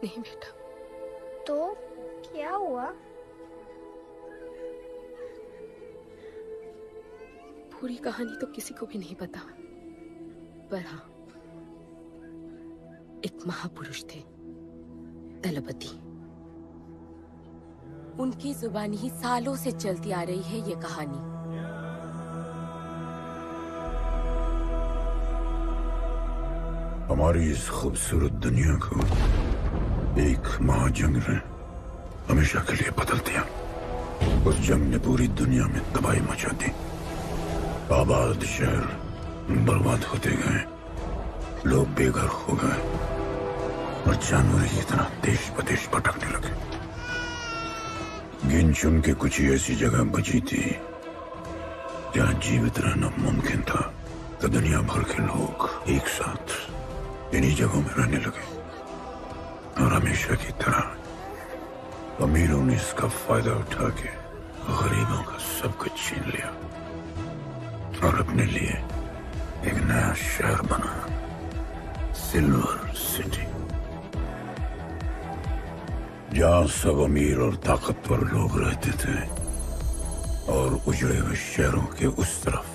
नहीं बेटा। तो क्या हुआ? पूरी कहानी तो किसी को भी नहीं पता, पर हाँ, एक महापुरुष थे, दलपति। उनकी जुबानी ही सालों से चलती आ रही है ये कहानी। हमारी इस खूबसूरत दुनिया को एक महाजंग ने हमेशा के लिए बदल दिया। उस जंग ने पूरी दुनिया में तबाही मचा दी। आबाद शहर बर्बाद होते गए, लोग बेघर हो गए और जानवर की तरह देश बदेश भटकने लगे। गिन चुन के कुछ ही ऐसी जगह बची थी जहां जीवित रहना मुमकिन था। तो दुनिया भर के लोग एक साथ इन्हीं जगहों में रहने लगे और हमेशा की तरह अमीरों ने इसका फायदा उठा के गरीबों का सब कुछ छीन लिया और अपने लिए एक नया शहर बना, सिल्वर सिटी, जहां सब अमीर और ताकतवर लोग रहते थे और उजड़े हुए शहरों के उस तरफ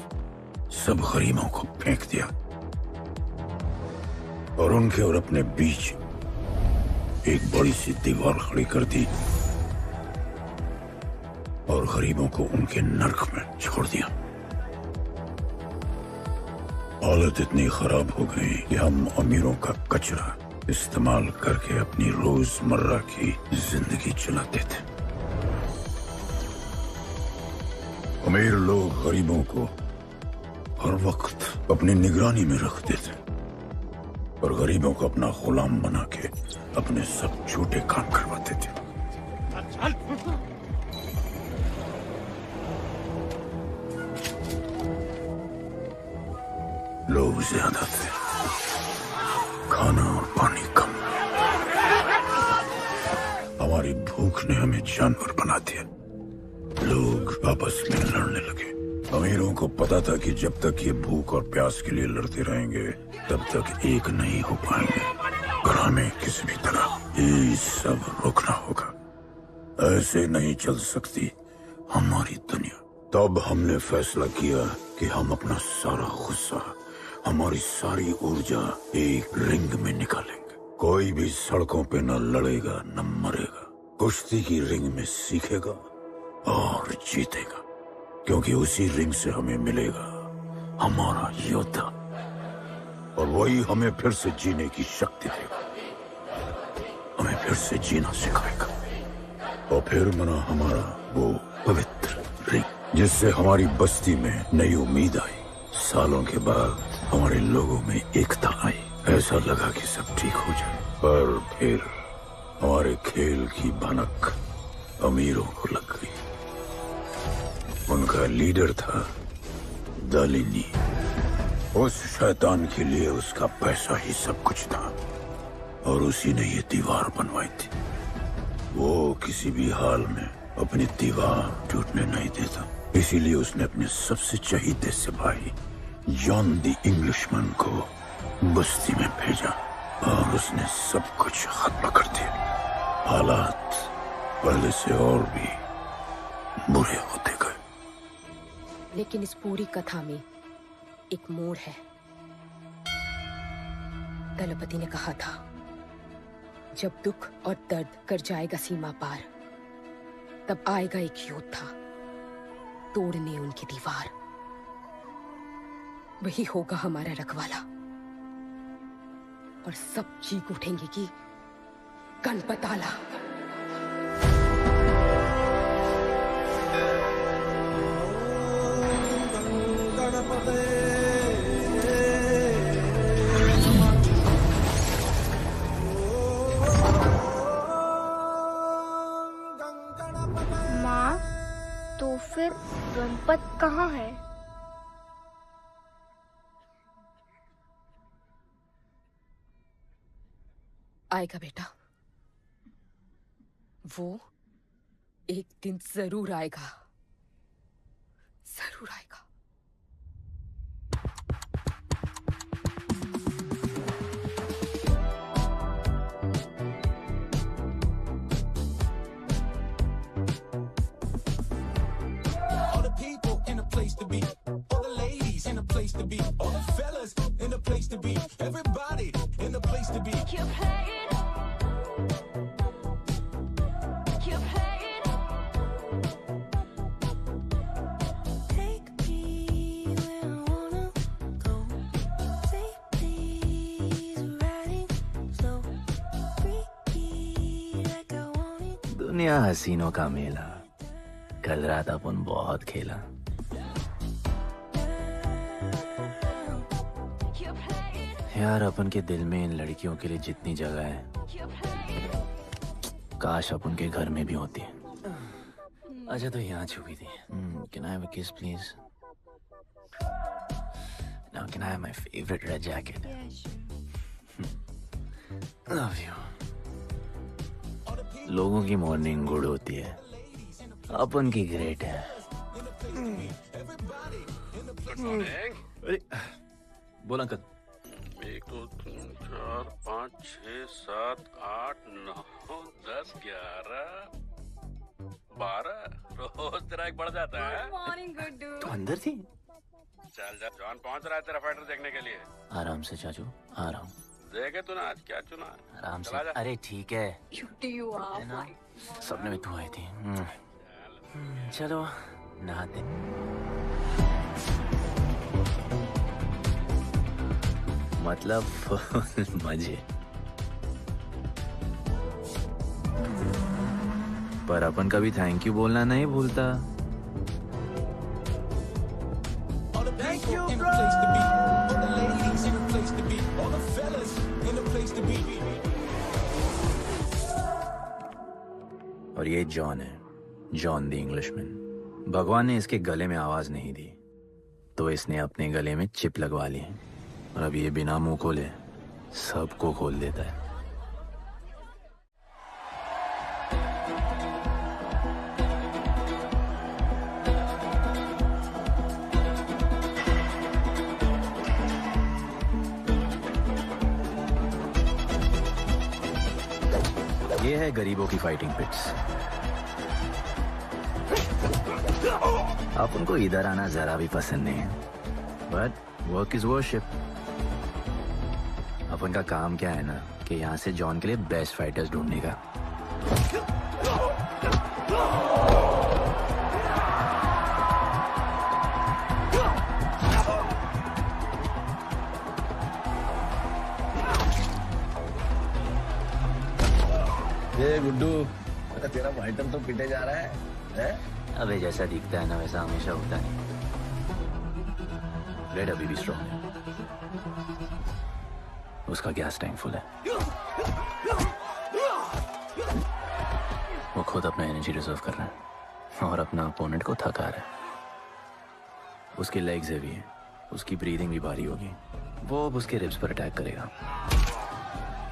सब गरीबों को फेंक दिया और उनके और अपने बीच एक बड़ी सी दीवार खड़ी कर दी और गरीबों को उनके नर्क में छोड़ दिया। हालत इतनी खराब हो गई कि हम अमीरों का कचरा इस्तेमाल करके अपनी रोजमर्रा की जिंदगी चलाते थे। अमीर लोग गरीबों को हर वक्त अपनी निगरानी में रखते थे और गरीबों को अपना गुलाम बना के अपने सब झूठे काम करवाते थे। लोग ज्यादा थे, खाना और पानी कम। हमारी भूख ने हमें जानवर बना दिया। लोग आपस में लड़ने लगे। अमीरों को पता था कि जब तक ये भूख और प्यास के लिए लड़ते रहेंगे तब तक एक नहीं हो पाएंगे और हमें किसी भी तरह ये सब रोकना होगा। ऐसे नहीं चल सकती हमारी दुनिया। तब हमने फैसला किया कि हम अपना सारा गुस्सा, हमारी सारी ऊर्जा एक रिंग में निकालेंगे। कोई भी सड़कों पे न लड़ेगा न मरेगा, कुश्ती की रिंग में सीखेगा और जीतेगा, क्योंकि उसी रिंग से हमें मिलेगा हमारा योद्धा और वही हमें फिर से जीने की शक्ति देगा, हमें फिर से जीना सिखाएगा। और फिर बना हमारा वो पवित्र रिंग, जिससे हमारी बस्ती में नई उम्मीद आई। सालों के बाद हमारे लोगों में एकता आई। ऐसा लगा कि सब ठीक हो जाए, पर फिर हमारे खेल की भनक अमीरों को लग गई। उनका लीडर था दालिनी। उस शैतान के लिए उसका पैसा ही सब कुछ था और उसी ने ये दीवार बनवाई थी। वो किसी भी हाल में अपनी दीवार टूटने नहीं देता, इसीलिए उसने अपने सबसे चहीते सिपाही जॉन द इंग्लिशमैन को बस्ती में भेजा और उसने सब कुछ खत्म कर दिया। हालात पहले से और भी बुरे होते गए। लेकिन इस पूरी कथा में एक मोड़ है। दलपति ने कहा था, जब दुख और दर्द कर जाएगा सीमा पार, तब आएगा एक योद्धा तोड़ने उनकी दीवार। वही होगा हमारा रखवाला और सब चीख उठेंगे कि गणपताला। माँ, तो फिर गणपत कहाँ है? आएगा बेटा, वो एक दिन जरूर आएगा, जरूर आएगा। दुनिया हसीनों का मेला, कल रात अपन बहुत खेला। यार अपन के दिल में इन लड़कियों के लिए जितनी जगह है, काश अपन के घर में भी होती है। अच्छा तो यहाँ छुपी थी। Can I have a kiss please? Now can I have my favorite red jacket? Love you. लोगों की मॉर्निंग गुड होती है, अपन की ग्रेट है। अरे बोल अंकल। 1 2 3 4 5 6 7 8 9 10 11 12 रोज तेरा एक बढ़ जाता है। मॉर्निंग गुड्डू। तो अंदर थी? चल जा, जॉन पहुंच रहा है तेरा फाइटर देखने के लिए। आराम से चाचू, आराम। देखे तूने आज क्या चुना? आराम से। चला जा। अरे ठीक है, क्यूटी यू आर ना सपने में तू आई थी। चलो नहाते। मतलब फुल मजे। पर अपन कभी थैंक यू बोलना नहीं भूलता। Thank you, bro. All the ladies in the place to be. All the fellas in the place to be. और ये जॉन है, जॉन द इंग्लिशमैन। भगवान ने इसके गले में आवाज नहीं दी, तो इसने अपने गले में चिप लगवा ली और अब ये बिना मुंह खोले सबको खोल देता है। ये है गरीबों की फाइटिंग पिट्स। आप उनको इधर आना जरा भी पसंद नहीं है, बट वर्क इज वर्शिप। अपन का काम क्या है ना कि यहाँ से जॉन के लिए बेस्ट फाइटर्स ढूंढने का। ये गुड्डू, तेरा फाइटर तो पिटे जा रहा है? अबे जैसा दिखता है ना वैसा हमेशा होता नहीं। रेड अभी भी स्ट्रॉन्ग है, उसका गैस टैंक फुल है। वो खुद अपना एनर्जी रिजर्व कर रहा है और अपना अपोनेंट को थका रहा है। उसकी लेग्स हेवी है, उसकी ब्रीदिंग भी भारी होगी। वो अब उसके रिब्स पर अटैक करेगा,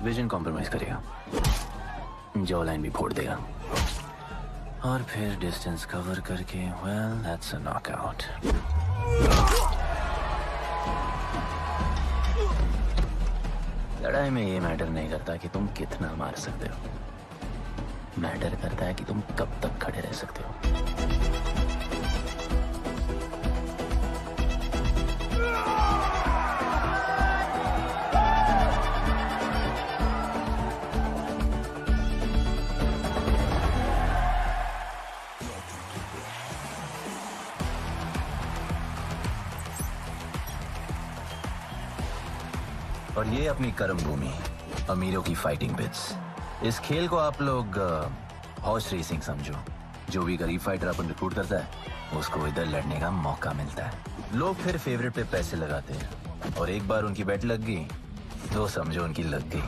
विजन कॉम्प्रोमाइज करेगा, जॉ लाइन भी फोड़ देगा और फिर डिस्टेंस कवर करके वेल दैट्स अ नॉकआउट। लड़ाई में ये मैटर नहीं करता कि तुम कितना मार सकते हो, मैटर करता है कि तुम कब तक खड़े रह सकते हो। और ये अपनी कर्म भूमि, अमीरों की फाइटिंग पिट्स। इस खेल को आप लोग हॉर्स रेसिंग समझो। जो भी गरीब फाइटर अपन रिक्रूट करता है उसको इधर लड़ने का मौका मिलता है। लोग फिर फेवरेट पे पैसे लगाते हैं और एक बार उनकी बेट लग गई तो समझो उनकी लग गई,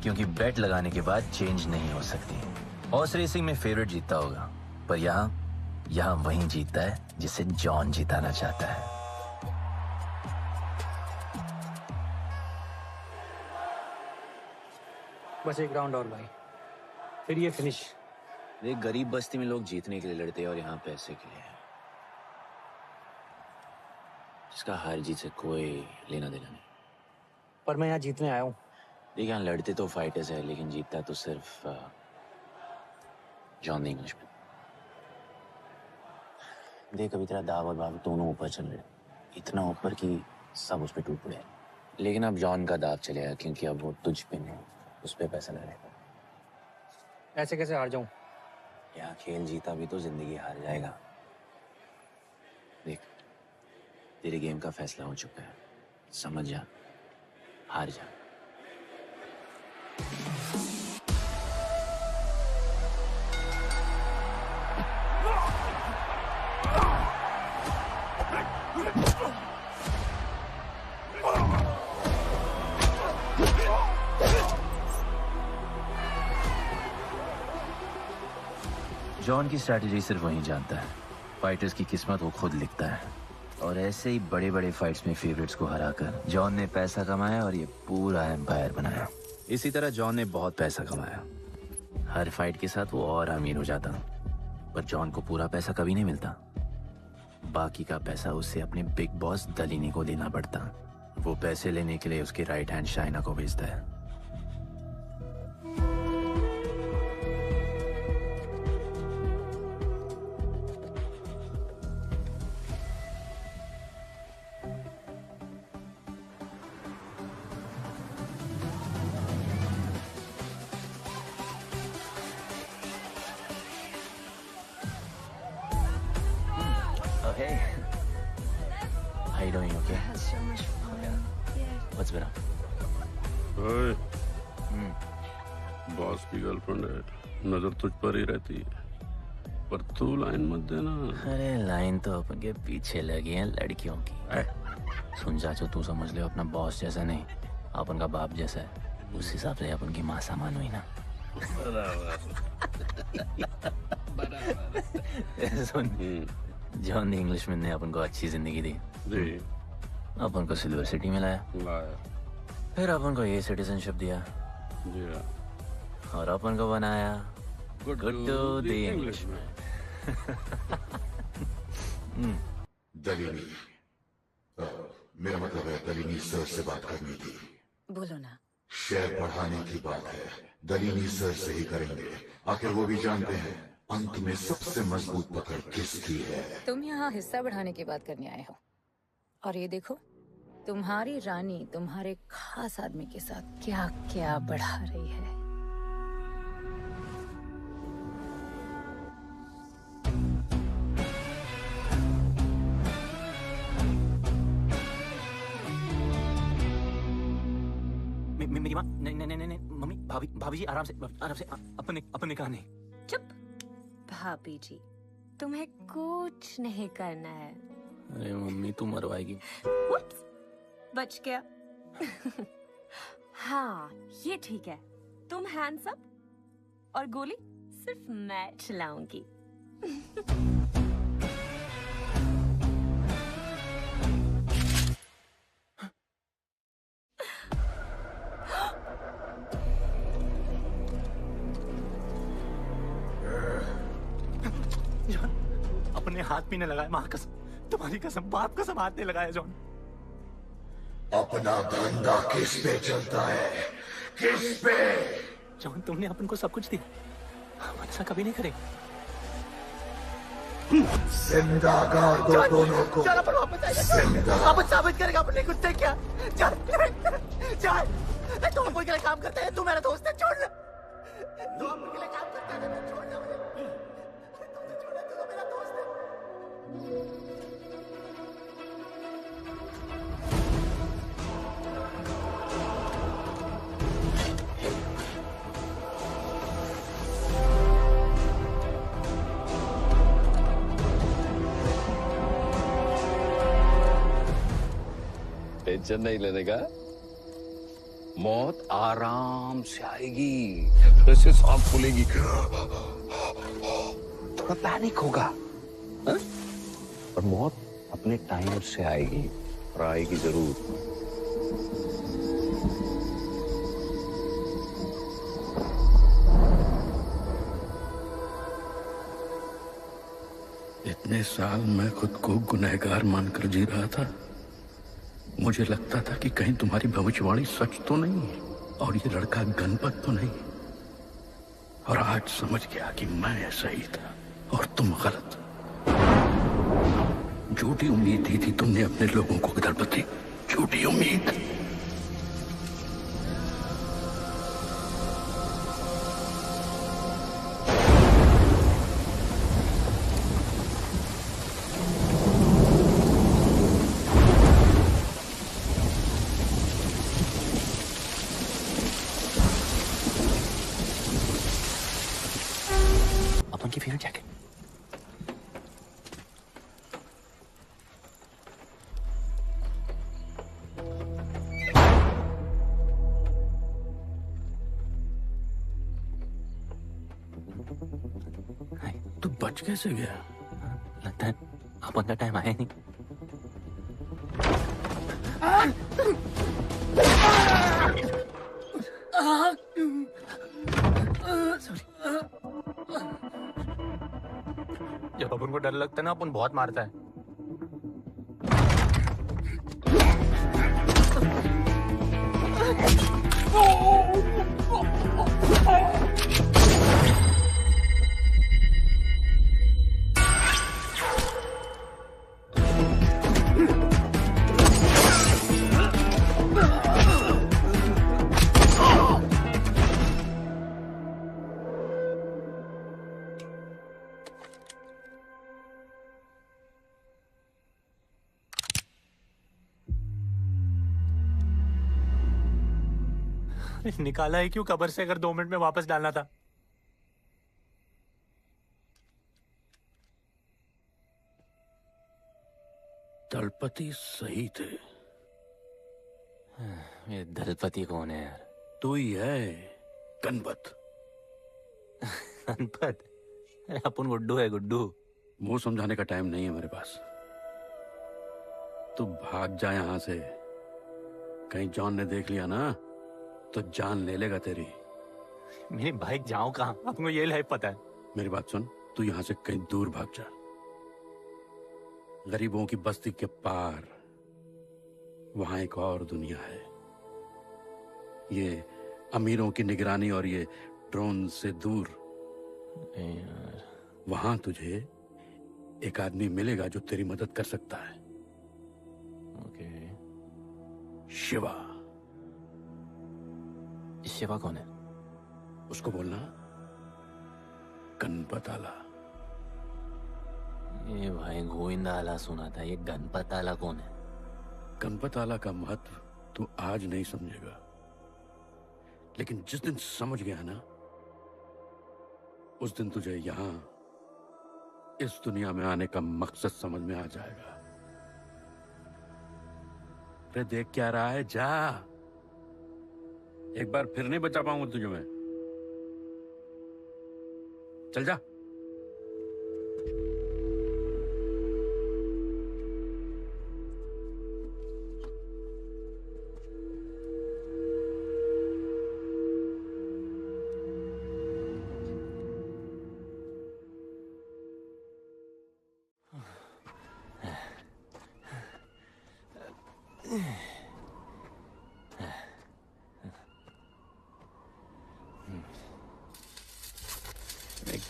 क्योंकि बेट लगाने के बाद चेंज नहीं हो सकती। हॉर्स रेसिंग में फेवरेट जीतता होगा, पर यहाँ वही जीतता है जिसे जॉन जिताना चाहता है। बस एक राउंड और भाई, फिर ये फिनिश। एक गरीब बस्ती में लोग जीतने के लिए लड़ते हैं और यहाँ पैसे के लिए, जिसका हार जीत से कोई लेना देना नहीं। पर मैं यहाँ जीतने आया हूँ। देखिए यहाँ लड़ते तो फाइटर्स है, लेकिन जीतता तो सिर्फ जॉन द इंग्लिशमैन। देख अभी तेरा दाव और बाव दोनों ऊपर चल रहे, इतना ऊपर कि सब उस पर टूट पड़े, लेकिन अब जॉन का दाव चलेगा क्योंकि अब वो तुझ पे नहीं, उस पे पैसा लगेगा। ऐसे कैसे हार जाऊं? यहाँ खेल जीता भी तो जिंदगी हार जाएगा। देख, तेरे गेम का फैसला हो चुका है, समझ जा, हार जा। जॉन की स्ट्रैटेजी सिर्फ वही जानता है। फाइटर्स की किस्मत वो खुद लिखता है। और ऐसे ही बड़े बड़े फाइट्स में फेवरेट्स को हराकर जॉन ने पैसा कमाया और ये पूरा एम्पायर बनाया। इसी तरह जॉन ने बहुत पैसा कमाया। हर फाइट के साथ वो और अमीर हो जाता, पर जॉन को पूरा पैसा कभी नहीं मिलता। बाकी का पैसा उसे अपने बिग बॉस दलीनी को देना पड़ता। वो पैसे लेने के लिए उसके राइट हैंड शाइना को भेजता है। Hey, how you doing? Okay. So much fun. Yeah. What's been up? ओए, बॉस की गर्लफ्रेंड है, नजर तुझ पर ही रहती है, पर तू लाइन मत देना। अरे लाइन तो अपन के पीछे लगी है लड़कियों की। सुन चाचो, तू समझ ले अपना बॉस जैसा नहीं, अपन का बाप जैसा है। उस हिसाब से अपन की माँ सामान हुई ना। सुन, जॉन द इंग्लिशमैन ने अपन को अच्छी जिंदगी दी। जी। अपन को सिल्वर सिटी में लाया, फिर अपन को ये सिटीजनशिप दिया। जी हाँ। और अपन को बनाया गुड्डू द इंग्लिशमैन। दलीनी, मेरा मतलब है दलीनी सर से बात करनी थी। बोलो ना। शेयर बढ़ाने की बात है, दलीनी सर से ही करेंगे। आखिर वो भी जानते हैं अंत में सबसे मजबूत पकड़ किसकी है। तुम यहाँ हिस्सा बढ़ाने की बात करने आए हो, और ये देखो तुम्हारी रानी तुम्हारे खास आदमी के साथ क्या क्या बढ़ा रही है। मेरी माँ, नहीं मम्मी, भाभी जी आराम से अपने कहा नहीं। चुप। भाभी जी, तुम्हें कुछ नहीं करना है। अरे मम्मी, तू मरवाएगी। बच गया। हाँ, ये ठीक है। तुम हैंड्स अप और गोली सिर्फ मैं चलाऊंगी। अपने हाथ भी नहीं लगाया, माँ कसम, तुम्हारी कसम, बाप कसम, हाथ नहीं लगाया जॉन। अपना धंधा किस पे चलता है? किस पे? जॉन, तुमने अपन को सब कुछ दिया, हम ऐसा कभी नहीं करेंगे। जिंदा गाड़ दो दोनों को। वापस साबित करेगा अपने कुत्ते क्या? चल तुम अपन के लिए काम करते हैं, तू मेरा दोस्त है, छोड़ ना। तू अपन के लिए काम करता है, छोड़ ना मुझे। तू मेरा दोस्त है। टेंशन नहीं लेने का, मौत आराम से आएगी, वैसे सांप खुलेगी, थोड़ा पैनिक होगा, हा? और मौत अपने टाइम से आएगी, और आएगी जरूर। इतने साल मैं खुद को गुनहगार मानकर जी रहा था। मुझे लगता था कि कहीं तुम्हारी भविष्यवाणी सच तो नहीं है और ये लड़का गणपत तो नहीं। और आज समझ गया कि मैं सही था और तुम गलत। झूठी उम्मीद दी थी तुमने अपने लोगों को, दलपति, झूठी उम्मीद। अपन की फेवरेट जैकेट। तू बच कैसे गया? लगता है अपन का टाइम आया नहीं। जब अपन को डर लगता है ना, अपन बहुत मारता है। निकाला है क्यों कब्र से, अगर 2 मिनट में वापस डालना था? दलपति सही थे। ये दलपति कौन है यार? तू ही है, गणपत। गणपत? अरे अपन गुड्डू है, गुड्डू। वो समझाने का टाइम नहीं है मेरे पास। तू भाग जा यहां से। कहीं जॉन ने देख लिया ना तो जान ले लेगा तेरी। मेरी बाइक जाऊं कहाँ? आपको ये लाइफ पता है। मेरी बात सुन, तू यहां से कहीं दूर भाग जा। गरीबों की बस्ती के पार वहां एक और दुनिया है। ये अमीरों की निगरानी और ये ड्रोन से दूर। वहां तुझे एक आदमी मिलेगा जो तेरी मदद कर सकता है। ओके। शिवा। शिवा कौन है? उसको बोलना गणपत आला। ये भाई गोविंदा आला सुना था, ये गणपत आला कौन है? गणपत आला का महत्व तू आज नहीं समझेगा, लेकिन जिस दिन समझ गया ना, उस दिन तुझे यहां इस दुनिया में आने का मकसद समझ में आ जाएगा। अरे देख क्या रहा है, जा। एक बार फिर नहीं बचा पाऊंगा तुझे मैं। चल जा।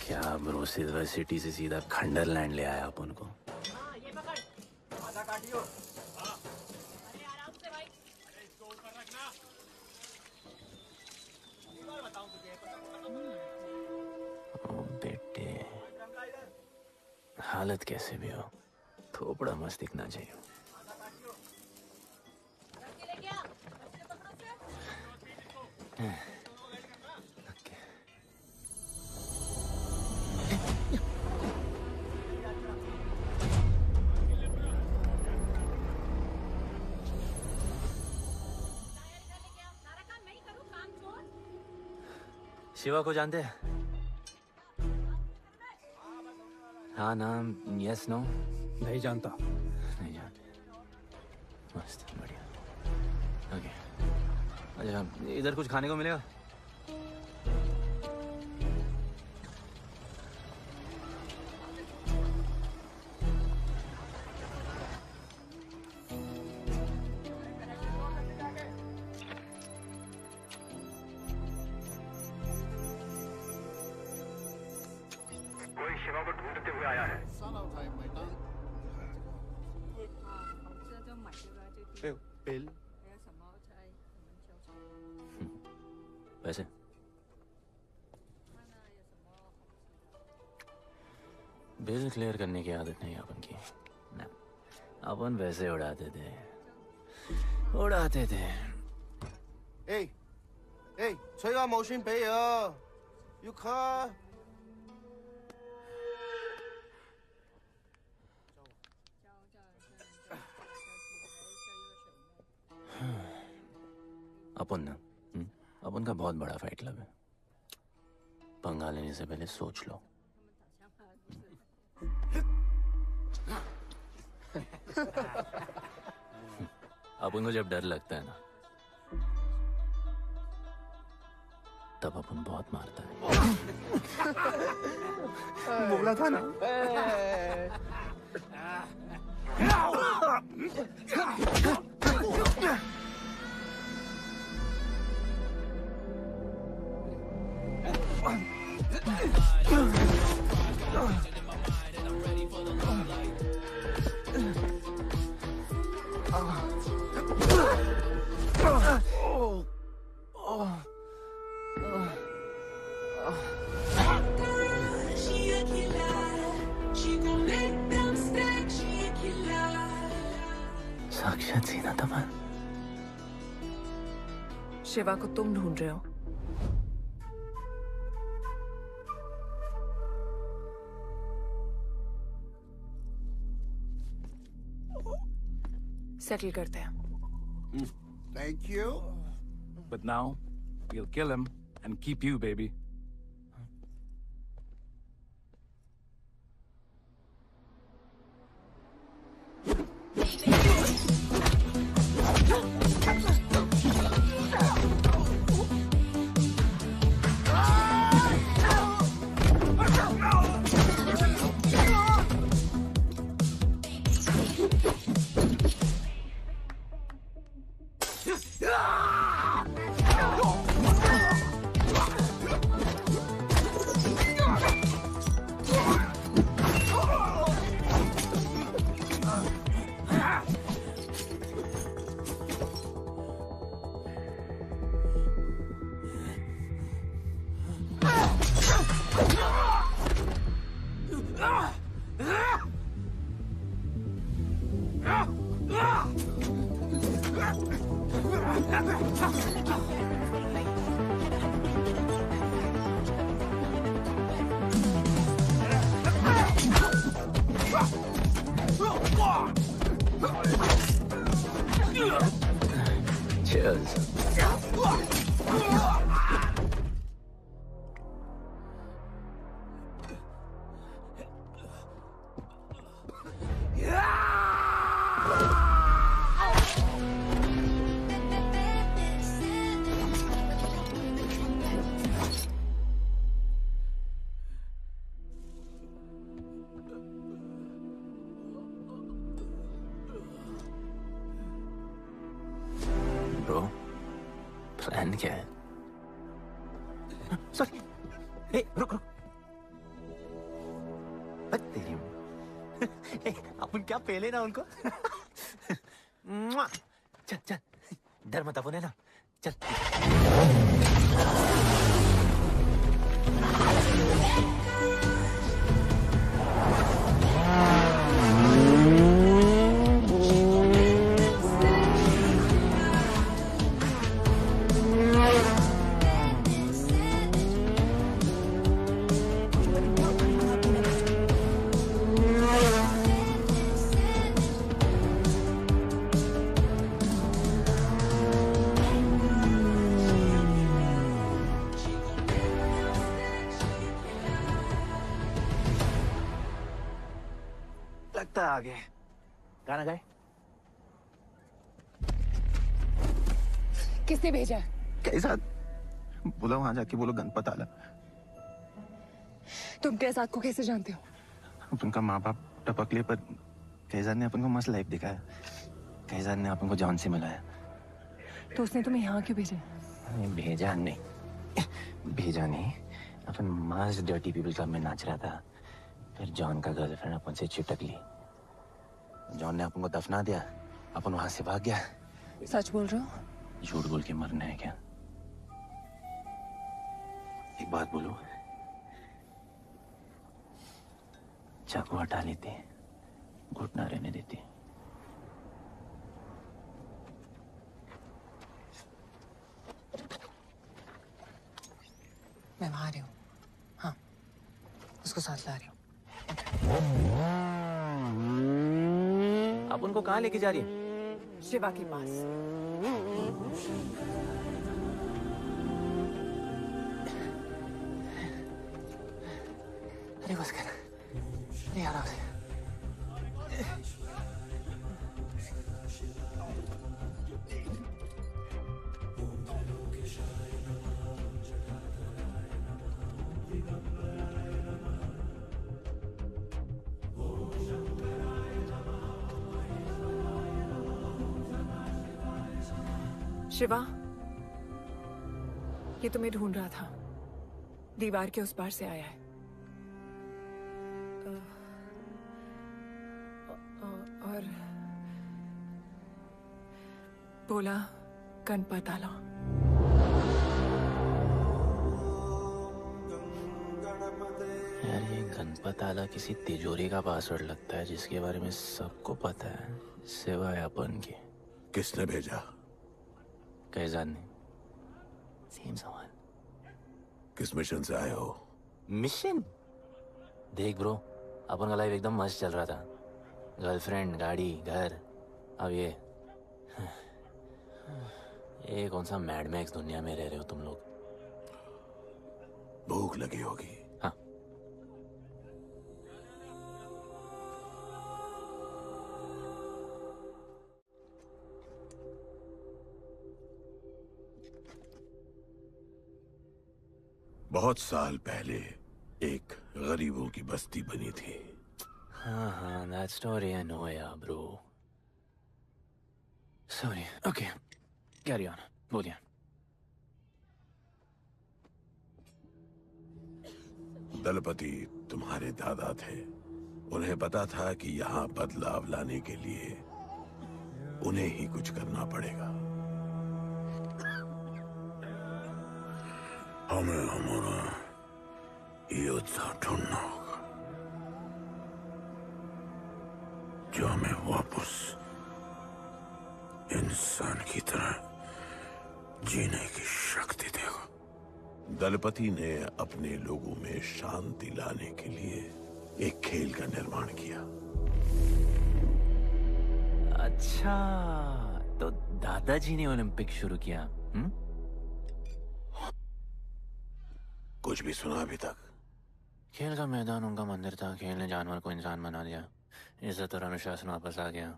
क्या ब्रो, सिल्वर सिटी से सीधा खंडरलैंड ले आया अपन को। ओ बेटे, हालत कैसे भी हो, थोपड़ा मस्त दिखना चाहिए। शिवा को जानते हैं? हाँ, नाम यस नो? नहीं जानता। नहीं जानते। मस्त, बढ़िया। ओके, अच्छा इधर कुछ खाने को मिलेगा? शिवा को ढूंढते हुए आया है। बिल वैसे बिल क्लियर करने की आदत नहीं अपन की ना, अपन वैसे उड़ाते थे।吹下冇算俾啊，要卡。अपन ना अपन का बहुत बड़ा फाइट क्लब है। पंगा लेने से पहले सोच लो। अपन को जब डर लगता है ना, तब अपन बहुत मारता है। बोला था ना। साक्षात सीना तमन। शिवा को तुम ढूंढ रहे हो? सेटल करते हैं। Thank you. But now, we'll kill him and keep you, baby. Cheers. Bro, plan क्या है? सॉरी, ए रुक रुक। तेरी अपन क्या पहले ना उनको। चल चल, डर मत अपन है ना, चल। लगता है आगे गाना गाए। किसने भेजा? कैसा बोला? वहां जाके बोलो गणपत आला। तुम कैसाद को कैसे जानते हो? उनका माँ बाप टपकले, पर कैसाद ने अपन को मस्त लाइफ दिखाया। कैसाद ने अपन को जॉन से मिलाया। तो उसने तुम्हें यहाँ क्यों भेजा? भेजा नहीं, अपन मस्त डर्टी पीपल क्लब में नाच रहा था। फिर जॉन का गर्लफ्रेंड अपन से चिपक ली। जॉन ने अपन को दफना दिया, अपन वहां से भाग गया। सच बोल रहे हो? झूठ बोल के मरना है क्या? एक बात बोलूं, चाकू हटा लेते, घुटना रहने देते। मैं वहां आ रही हूँ। हाँ, उसको साथ ला रही हूँ। आप उनको कहाँ लेके जा रही हैं? शिवा के पास। अरे बस कर, अरे आराम से। शिवा, ये तुम्हें ढूंढ रहा था। दीवार के उस पार से आया है। और बोला गणपत आला। यार ये गणपत आला किसी तिजोरी का पासवर्ड लगता है जिसके बारे में सबको पता है सिवाय अपन के। किसने भेजा? कैजान ने। सेम सवाल। किस मिशन से आए हो? मिशन? देख ब्रो, अपन का लाइफ एकदम मस्त चल रहा था। गर्लफ्रेंड, गाड़ी, घर। अब ये कौन सा मैड मैक्स दुनिया में रह रहे हो तुम लोग। भूख लगी होगी। हाँ। बहुत साल पहले एक गरीबों की बस्ती बनी थी। हाँ, that story I know, yeah, bro. Sorry. Okay, carry on. बोलिए। दलपति तुम्हारे दादा थे। उन्हें पता था कि यहाँ बदलाव लाने के लिए उन्हें ही कुछ करना पड़ेगा। हमें हमारा योद्धा ढूंढना होगा जो हमें वापस इंसान की तरह जीने की शक्ति देगा। दलपति ने अपने लोगों में शांति लाने के लिए एक खेल का निर्माण किया। अच्छा, तो दादाजी ने ओलंपिक शुरू किया। कुछ भी सुना अभी तक? खेल का मैदान उनका मंदिर था। खेल ने जानवर को इंसान बना दिया। इज्जत और अनुशासन वापस आ गया।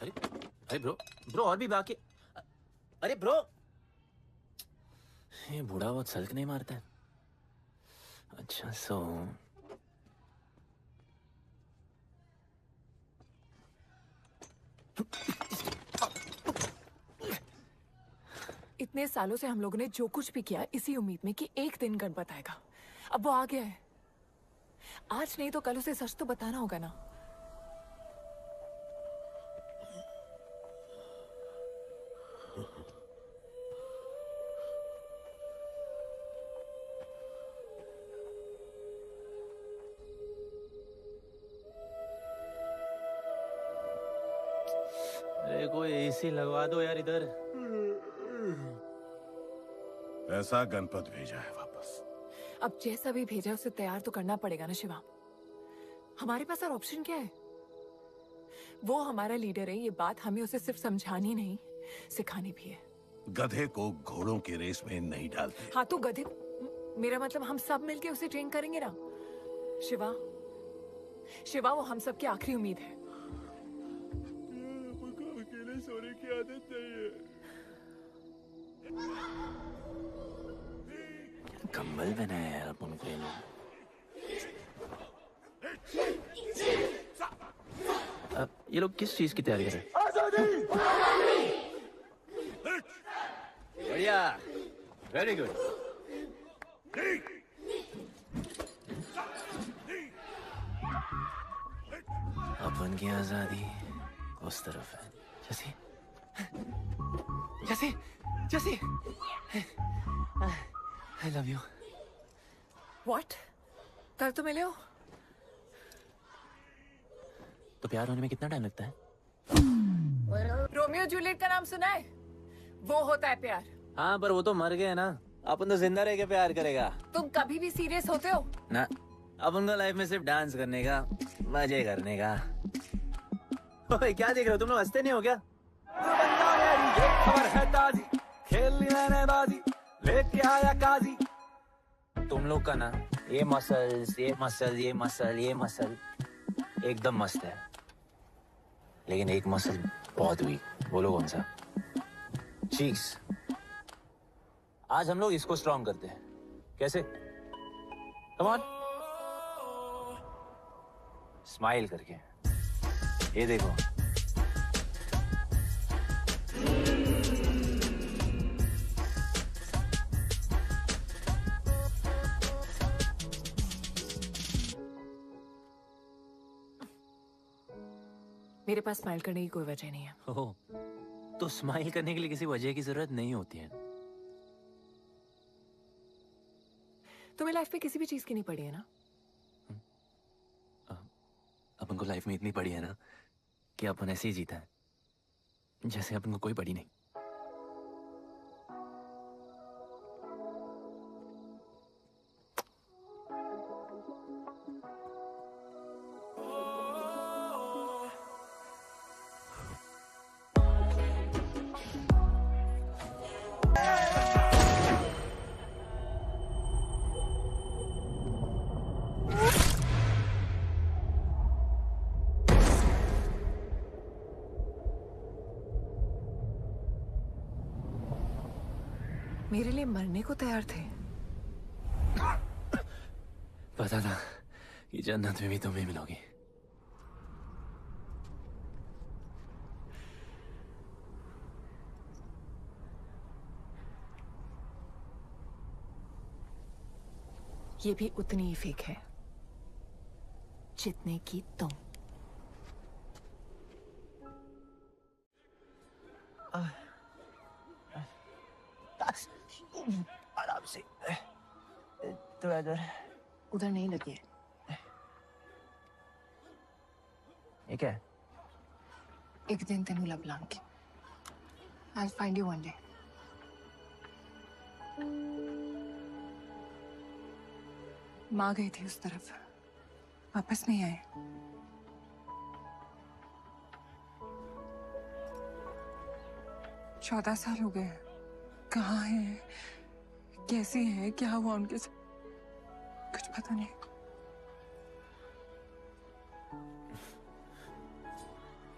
अरे ब्रो और भी बाकी। अरे ब्रो, ये बूढ़ा बहुत सल्क नहीं मारता है। अच्छा इतने सालों से हम लोगों ने जो कुछ भी किया इसी उम्मीद में कि एक दिन गणपत आएगा। अब वो आ गया है। आज नहीं तो कल उसे सच तो बताना होगा ना। अरे कोई एसी लगवा दो यार इधर। ऐसा गणपत भेजा है वापस। अब जैसा भी भेजा उसे तैयार तो करना पड़ेगा ना शिवा। हमारे पास और ऑप्शन क्या है? वो हमारा लीडर है, ये बात हमें उसे सिर्फ समझानी नहीं सिखानी भी है। गधे को घोड़ों की रेस में नहीं डालते। हाँ तो गधे, मेरा मतलब हम सब मिलके उसे ट्रेन करेंगे ना। शिवा वो हम सब की आखिरी उम्मीद है। अकेले सोने की आदत नहीं है। कंबल बनाया यार अपन को। ये लोग किस चीज की तैयारी कर रहे हैं? बढ़िया, वेरी गुड। अपन की आजादी उस तरफ है। जैसे जैसे जैसे I love you. What? कल तो मिले हो? तो प्यार होने में कितना टाइम लगता है? रोमियो जूलियट का नाम सुना है? वो होता है प्यार। हाँ पर वो तो मर गए ना। अपन तो जिंदा रह के प्यार करेगा। तुम कभी भी सीरियस होते हो? ना, अपन को लाइफ में सिर्फ डांस करने का, मजे करने का। ओए क्या देख रहे हो तुम लोग? हंसते नहीं हो क्या? खबर है ताजी, खेल मैंने बाजी, लेके आया काजी। तुम लोग का ना ये मसल एकदम मस्त है, लेकिन एक मसल बहुत वीक। बोलो कौन सा? चीक्स। आज हम लोग इसको स्ट्रॉन्ग करते हैं। कैसे? कम ऑन, स्माइल करके। ये देखो, मेरे पास स्माइल करने की कोई वजह नहीं है। ओह, तो स्माइल करने के लिए किसी वजह की जरूरत नहीं होती है। तुम्हें लाइफ में किसी भी चीज की नहीं पड़ी है ना? अपन को लाइफ में इतनी पड़ी है ना कि अपन ऐसे ही जीता है जैसे अपन को कोई पड़ी नहीं। मेरे लिए मरने को तैयार थे। पता था कि जन्नत में भी तुम ही मिलोगी। ये भी उतनी ही फेक है जितने की तुम। आराम से। तो इधर उधर नहीं लगी है। ये क्या है? एक दिन तेनू लब Langi. I'll find you one day. माँ गई थी उस तरफ, वापस नहीं आए। चौदह साल हो गए। कहाँ है, कैसी है, क्या हुआ उनके साथ, कुछ पता नहीं।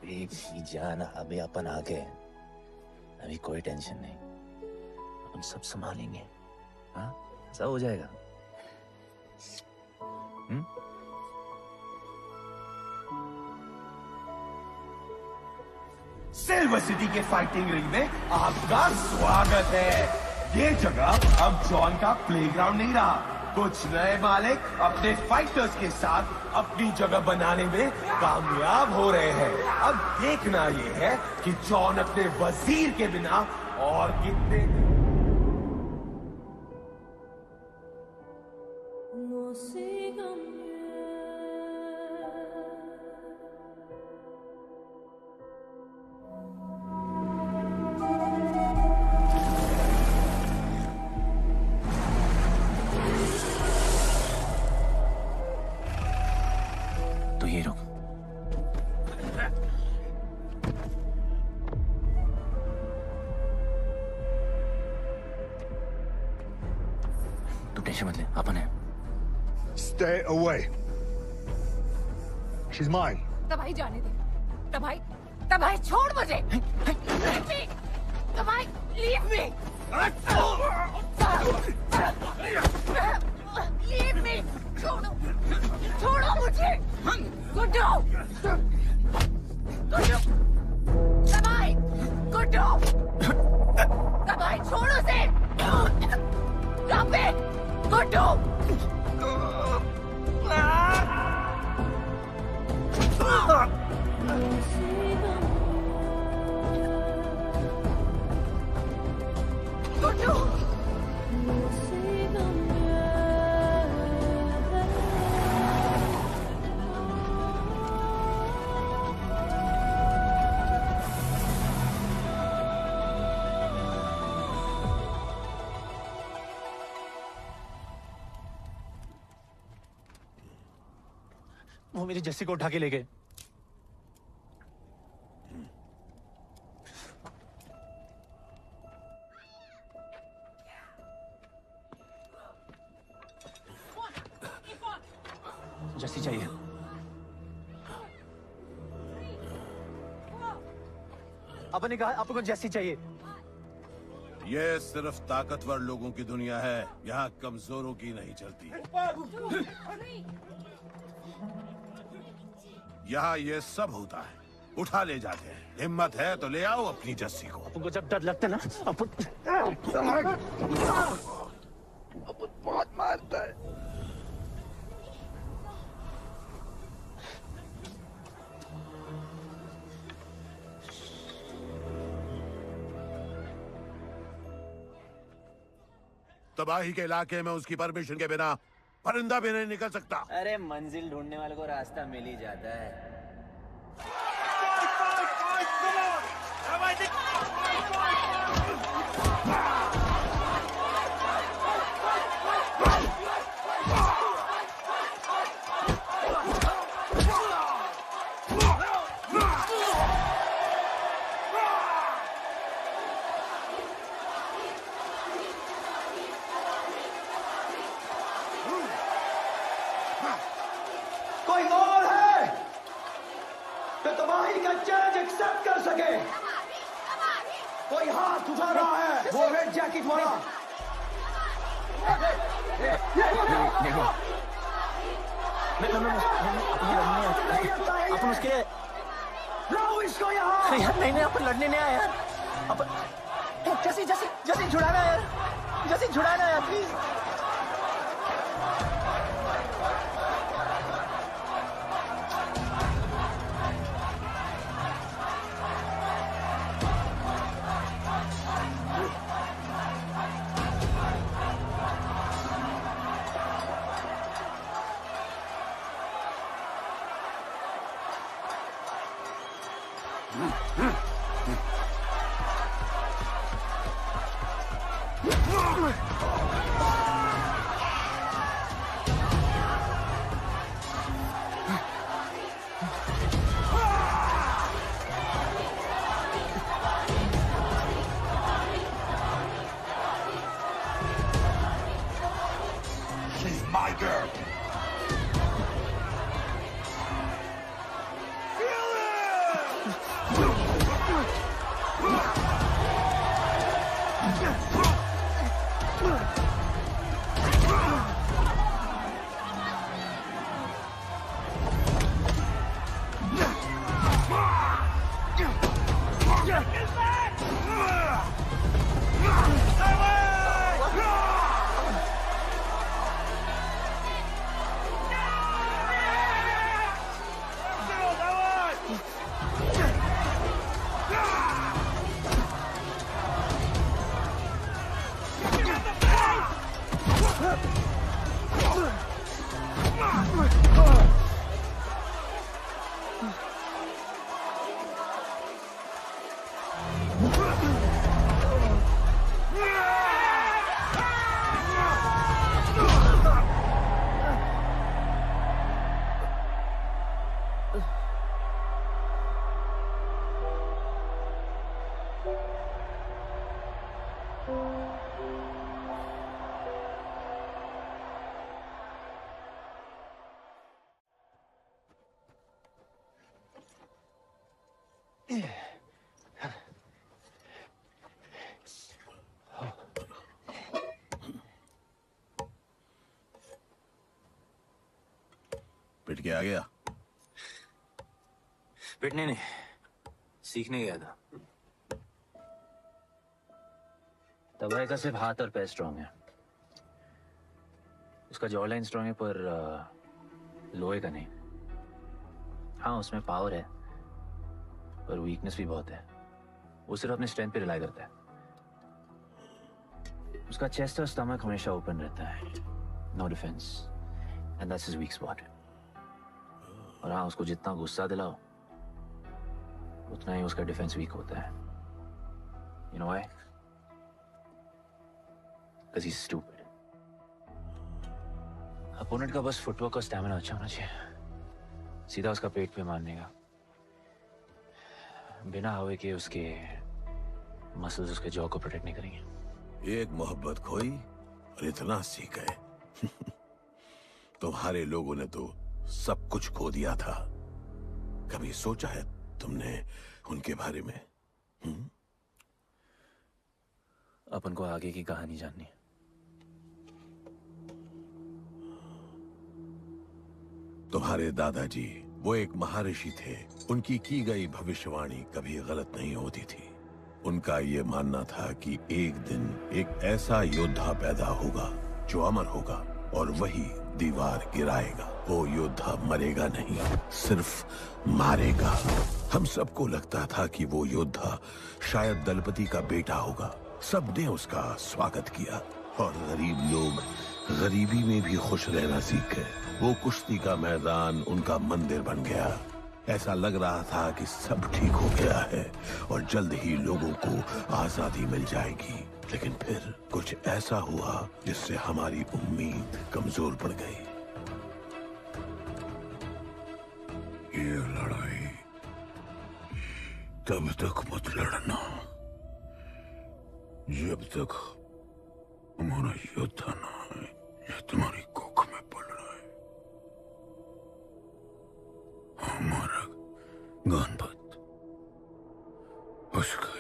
बेबी जान, अभी अपन आ गए, अभी कोई टेंशन नहीं, अपन सब संभालेंगे। हाँ, सब हो जाएगा। सिल्वर सिटी के फाइटिंग रिंग में आपका स्वागत है। ये जगह अब जॉन का प्लेग्राउंड नहीं रहा। कुछ नए मालिक अपने फाइटर्स के साथ अपनी जगह बनाने में कामयाब हो रहे हैं। अब देखना ये है कि जॉन अपने वजीर के बिना और कितने तो ये रुक। तू टेंशन मत ले, अपन है। Stay away. She's mine. तबाही जाने दे। तबाही छोड़ मुझे। Leave me. तबाही, leave me. Leave me. छोड़ो मुझे। गुड्डू। तबाही, गुड्डू। तबाही छोड़ो से। Stop it. गुड्डू। गुड्डू। वो मेरी जस्सी को उठा के ले गए। जैसी चाहिए। अपन ने कहा आपको जैसी चाहिए। ये सिर्फ ताकतवर लोगों की दुनिया है, यहाँ कमजोरों की नहीं चलती। यहाँ ये सब होता है, उठा ले जाते हैं। हिम्मत है तो ले आओ अपनी जस्सी को। अपन को जब डर लगता है ना, अपन बहुत मारता है। तबाही के इलाके में उसकी परमिशन के बिना परिंदा भी नहीं निकल सकता। अरे मंजिल ढूंढने वाले को रास्ता मिल ही जाता है। कोई और है तो तबाही का चैलेंज एक्सेप्ट कर सके? कोई हाथ उठा रहा है, वो रेड जैकेट वाला। अपन उसके लाओ इसको यहाँ। यार नहीं नहीं, अपन लड़ने नहीं आया यार। अपन जैसी जैसी जैसी छुड़ाना यार, जैसी छुड़ाना यार प्लीज। She's my girl. पिट के आ गया? पिटने नहीं, सीखने गया था। तबाही का सिर्फ हाथ और पैर स्ट्रांग है, उसका जॉ लाइन स्ट्रांग है, पर लोहे का नहीं। हाँ उसमें पावर है, पर वीकनेस भी बहुत है। वो सिर्फ अपने स्ट्रेंथ पे रिलाई करता है। उसका चेस्ट और स्टमक हमेशा ओपन रहता है, no defence, and that's his weak spot. और हाँ उसको जितना गुस्सा दिलाओ उतना ही उसका डिफेंस वीक होता है। You know why? Because he's stupid. Opponent का बस फुटवर्क और स्टैमिना अच्छा होना चाहिए, सीधा उसका पेट पे मारने का, बिना हवा के उसके मसल्स उसके जॉ को प्रोटेक्ट नहीं करेंगे। एक मोहब्बत खोई और इतना सीख गए। तुम्हारे लोगों ने तो सब कुछ खो दिया था। कभी सोचा है तुमने उनके बारे में? अपन को आगे की कहानी जाननी है। तुम्हारे दादाजी वो एक महर्षि थे। उनकी की गई भविष्यवाणी कभी गलत नहीं होती थी। उनका ये मानना था कि एक दिन एक ऐसा योद्धा पैदा होगा जो अमर होगा और वही दीवार गिराएगा। वो योद्धा मरेगा नहीं, सिर्फ मारेगा। हम सबको लगता था कि वो योद्धा शायद दलपति का बेटा होगा। सबने उसका स्वागत किया और गरीब लोग गरीबी में भी खुश रहना सीख गए। वो कुश्ती का मैदान उनका मंदिर बन गया। ऐसा लग रहा था कि सब ठीक हो गया है और जल्द ही लोगों को आजादी मिल जाएगी। लेकिन फिर कुछ ऐसा हुआ जिससे हमारी उम्मीद कमजोर पड़ गई। ये लड़ाई तब तक मत लड़ना जब तक हमारा योद्धा ना है। ये तुम्हारी कोख में पल रहा है। हमारा गणपत, उसका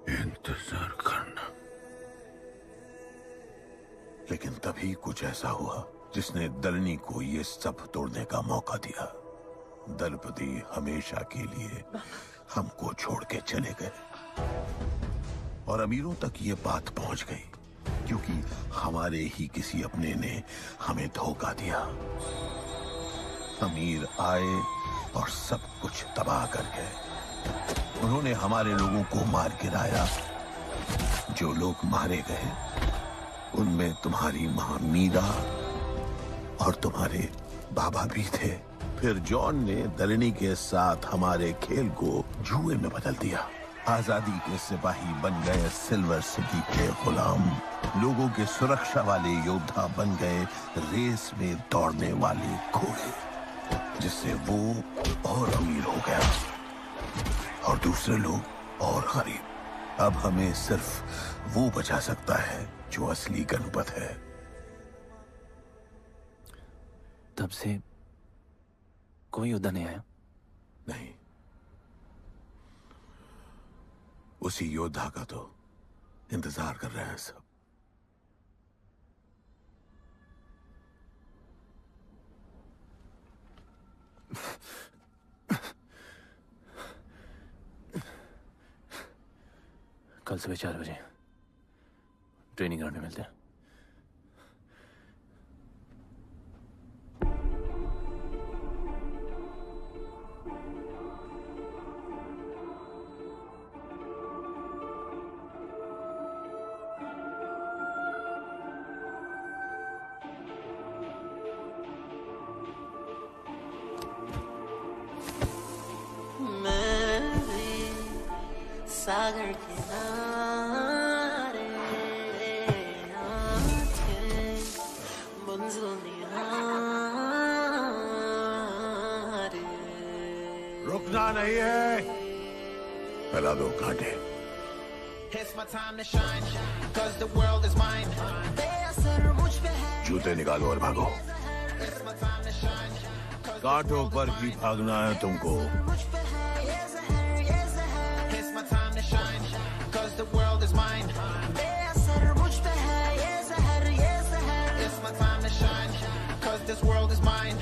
इंतजार करना। लेकिन तभी कुछ ऐसा हुआ जिसने दलनी को ये सब तोड़ने का मौका दिया। दलपति हमेशा के लिए हमको छोड़ के चले गए और अमीरों तक ये बात पहुंच गई क्योंकि हमारे ही किसी अपने ने हमें धोखा दिया। अमीर आए और सब कुछ तबाह कर गए। उन्होंने हमारे लोगों को मार गिराया। जो लोग मारे गए उनमें तुम्हारी मां मीरा और तुम्हारे बाबा भी थे। फिर जॉन ने दलनी के साथ हमारे खेल को जुए में बदल दिया। आजादी के सिपाही बन गए सिल्वर सिटी के गुलाम। लोगों के सुरक्षा वाले योद्धा बन गए रेस में दौड़ने वाले घोड़े, जिससे वो और अमीर हो गया और दूसरे लोग और गरीब। अब हमें सिर्फ वो बचा सकता है जो असली गणपत है। तब से कोई योद्धा नहीं आया? नहीं, उसी योद्धा का तो इंतजार कर रहे हैं सब। कल सुबह 4 बजे ट्रेनिंग ग्राउंड में मिलते हैं। सागर किनारे आंखें मंजिल निहारे। रुकना नहीं है। फैला दो कांटे। जूते निकालो और भागो। कांटों पर ही भागना है तुमको। The world is mine. It's my time to shine, cause this world is mine.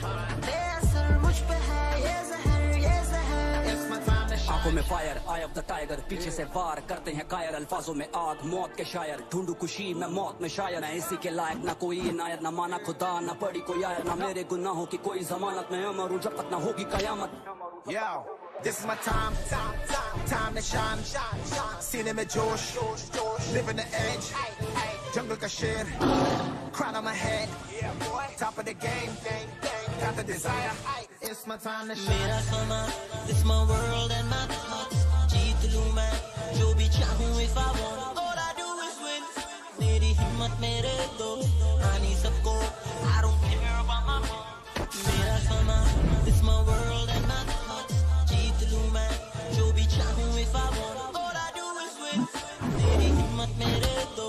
It's my time to shine. आंखों में fire, I of the tiger, पीछे से वार करते हैं कायर, अल्फाजों में आग, मौत के शायर, ढूंढू खुशी मैं मौत में शायर, है इसी के लायक ना कोई इनायत, ना माना खुदा, ना पड़ी कोई आयर, ना मेरे गुनाहों की कोई जमानत, मैं अमर हूँ जब तक ना होगी कयामत। Yo, this is my time, time to shine. सीने में जोश, living the edge. Jungle का शेर, crown on my head. Top of the game, got the desire. It's my time to shine. मेरा समा, this my world and my thoughts. जीत लूँ मैं, जो भी चाहूँ if I want. All I do is win. मेरी हिम्मत मेरे दो, आनी सबको. I don't care about my mom. मेरा समा, this my world and my thoughts. जीत लूँ मैं, जो भी चाहूँ if I want. All I do is win. मेरी हिम्मत मेरे दो,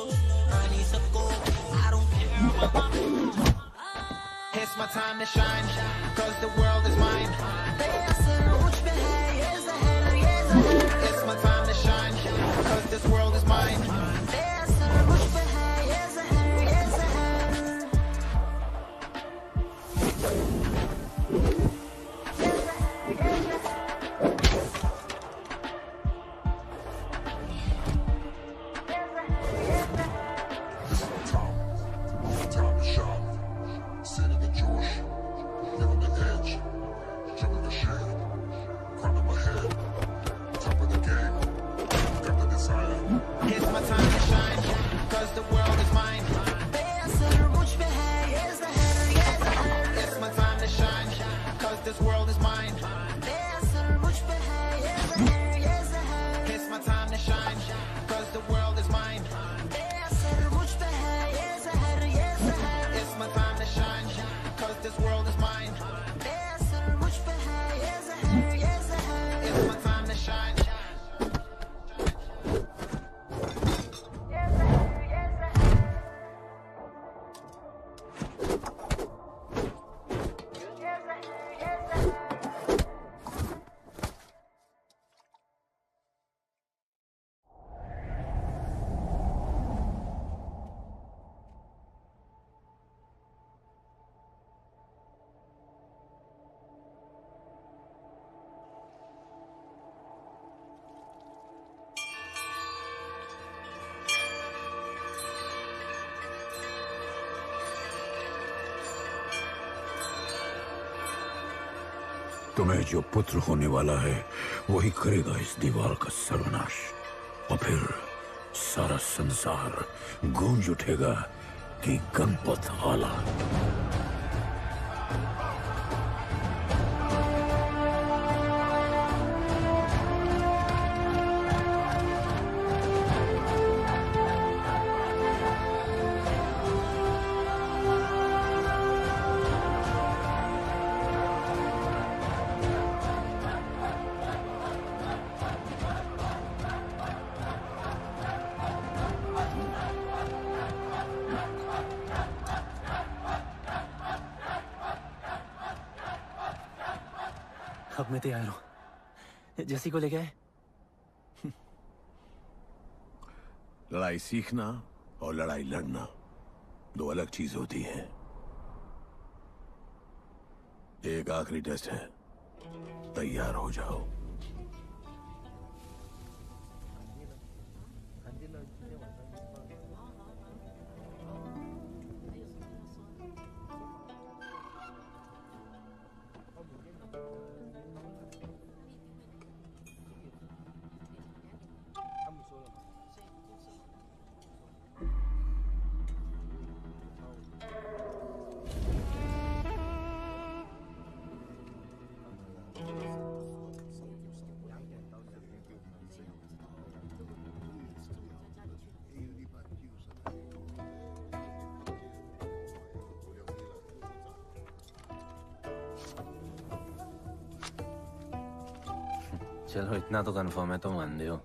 आनी सबको. I don't care about my mom. It's my time to shine, cause the world is mine. It's my time to shine, cause this world is mine. तुम्हें जो पुत्र होने वाला है वही करेगा इस दीवार का सर्वनाश, और फिर सारा संसार गूंज उठेगा कि गणपत आला। अब मैं तैयार हूं। जैसी को लेके आए। लड़ाई सीखना और लड़ाई लड़ना दो अलग चीज होती है। एक आखिरी टेस्ट है, तैयार हो जाओ। चलो इतना तो कंफर्म है, तो मान दो।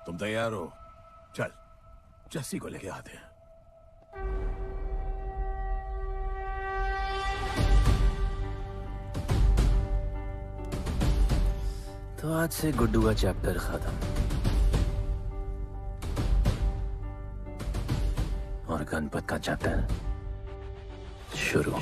तुम तैयार हो? चल जस्सी को लेके आते हैं। तो आज से गुड्डू का चैप्टर खत्म और गणपत का चैप्टर शुरू।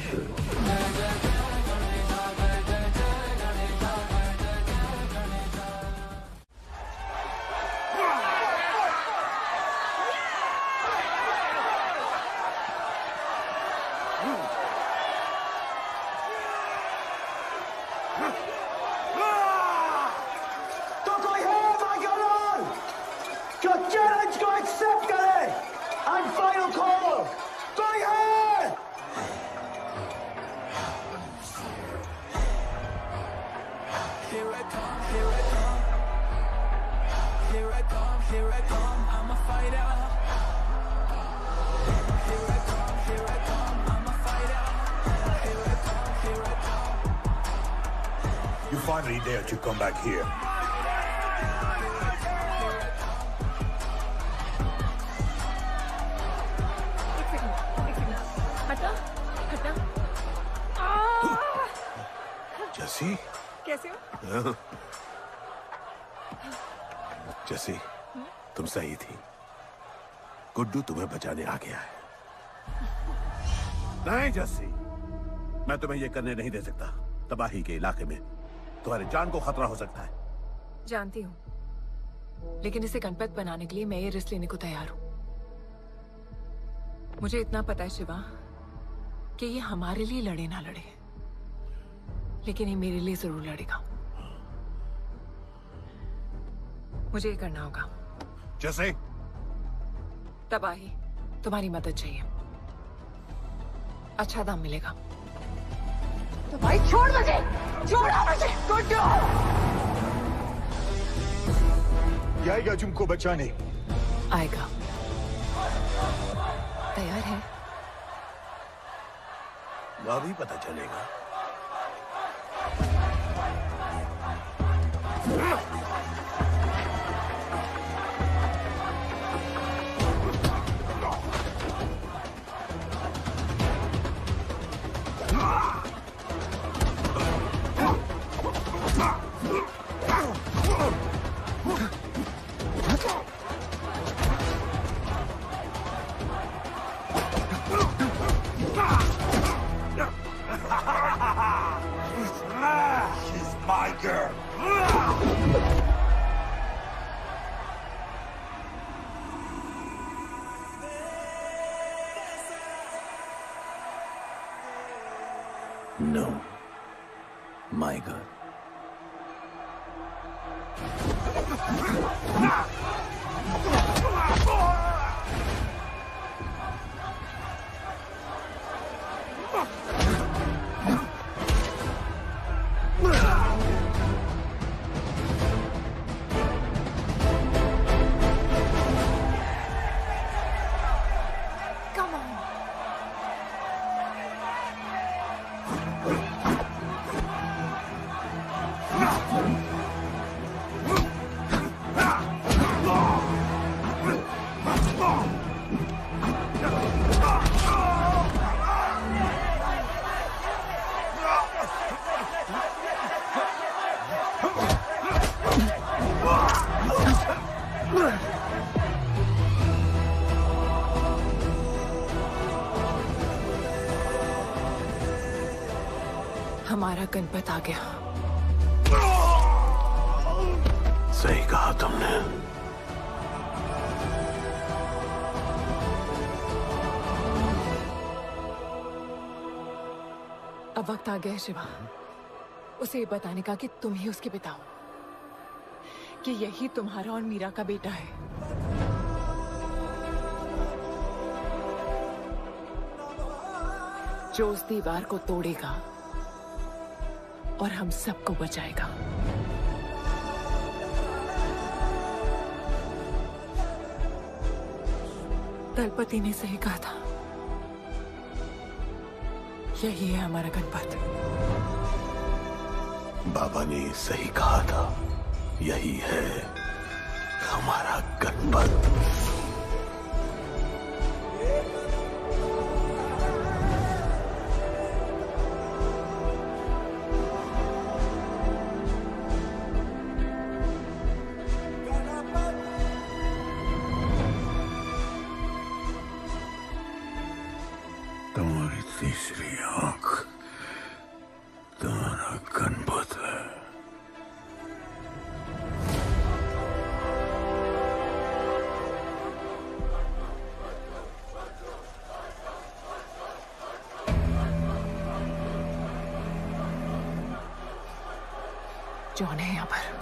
You finally dared to come back here. हटा हटा। जस्सी कैसे हो? जस्सी तुम सही थी। गुड्डू तुम्हें बचाने आ गया है। नहीं जस्सी, मैं तुम्हें यह करने नहीं दे सकता। तबाही के इलाके में तुम्हारी जान को खतरा हो सकता है। जानती हूँ, लेकिन इसे गणपत बनाने के लिए मैं ये रिस्क लेने को तैयार हूँ। मुझे इतना पता है शिवा कि ये हमारे लिए लड़े ना लड़े, लेकिन ये मेरे लिए जरूर लड़ेगा। मुझे ये करना होगा। जैसे तबाही, तुम्हारी मदद चाहिए। अच्छा दाम मिलेगा। तो भाई छोड़ मुझे, छोड़ो मुझे। गुड्डू आएगा तुमको बचाने। आएगा। तैयार है? अभी पता चलेगा। She's my girl. No, my girl. Come on. हमारा गणपत आ गया। सही कहा तुमने। अब वक्त आ गया है शिवा, उसे ये बताने का कि तुम ही उसके पिता हो, कि यही तुम्हारा और मीरा का बेटा है। जो उस दीवार को तोड़ेगा और हम सबको बचाएगा। दलपति ने सही कहा था, यही है हमारा गणपत। बाबा ने सही कहा था, यही है हमारा गणपत। तुम्हारी तीसरी आंख तुम्हारा गणपत है। जॉन है यहाँ पर।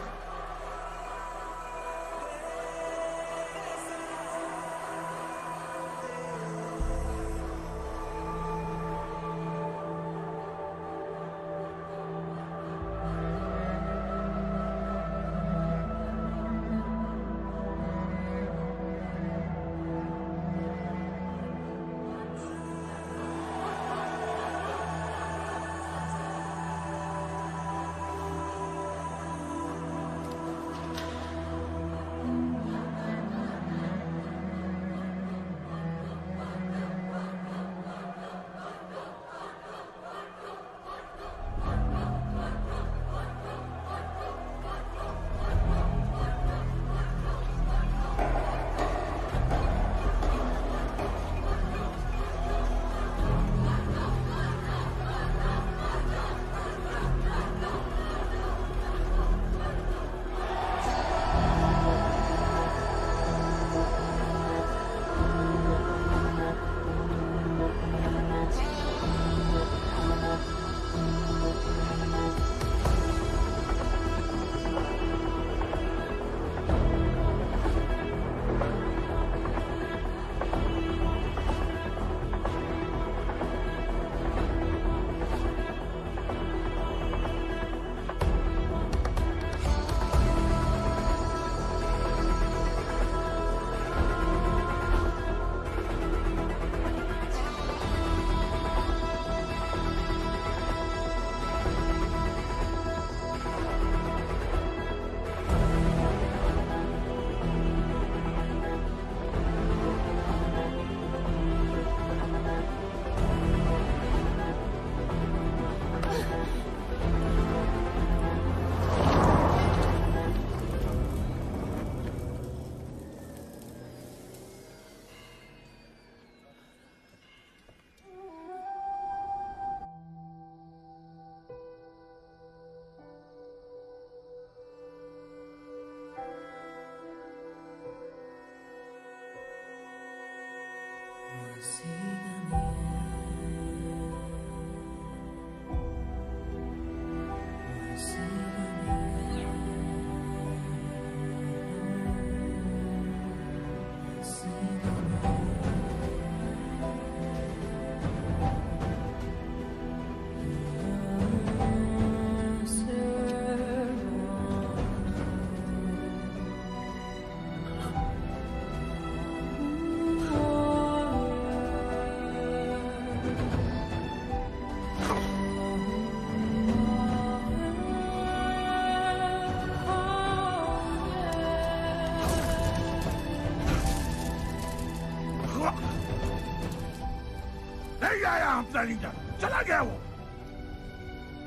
नहीं आया अपना लीडर, चला गया वो,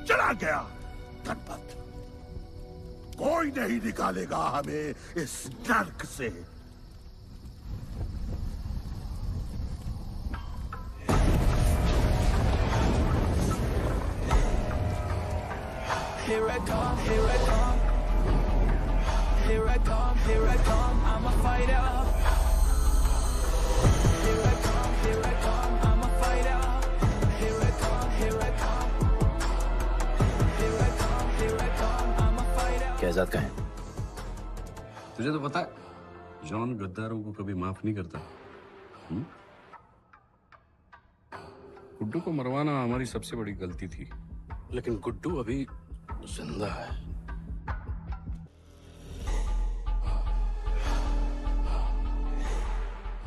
चला गया। गणपत, कोई नहीं निकालेगा हमें इस नर्क से। Here I come, here I come. Here I come, here I come. I'm a fighter. Here I come, here I come. I'm a fighter. Here I come, here I come. Here I come, here I come. I'm a fighter. Kaizad का है? तुझे तो पता है John गद्दारों को कभी माफ नहीं करता। गुड्डू को मरवाना हमारी सबसे बड़ी गलती थी, लेकिन गुड्डू अभी जिंदा है।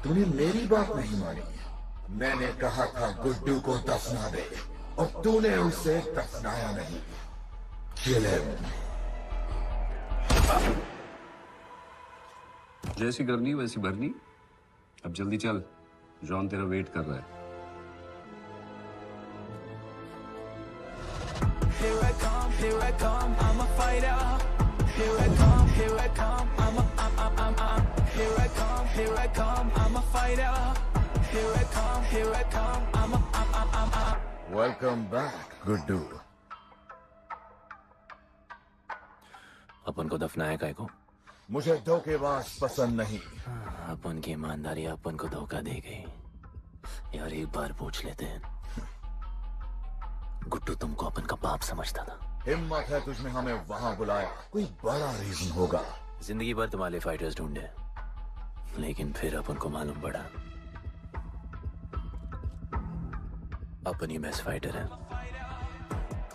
तूने मेरी बात नहीं मानी। मैंने कहा था गुड्डू को दफना दे और तूने उसे दफनाया नहीं। Kill him. जैसी करनी वैसी भरनी। अब जल्दी चल, जॉन तेरा वेट कर रहा है। Here I come, I'm a fighter. Here I come, here I come, I'm here I come, I'm a fighter. Here I come, I'm welcome back Guddu. अपन को दफनाया काय को? मुझे धोखेबाज पसंद नहीं। अपन की ईमानदारी अपन को धोखा दे गई। यार एक बार पूछ लेते हैं, गुड्डू तुमको अपन का बाप समझता था। हिम्मत है तुझमें हमें वहां बुलाया, कोई बड़ा रीजन होगा। जिंदगी भर तुम्हारे फाइटर्स ढूंढे, लेकिन फिर अपन को मालूम पड़ा अपन ही बेस्ट फाइटर है।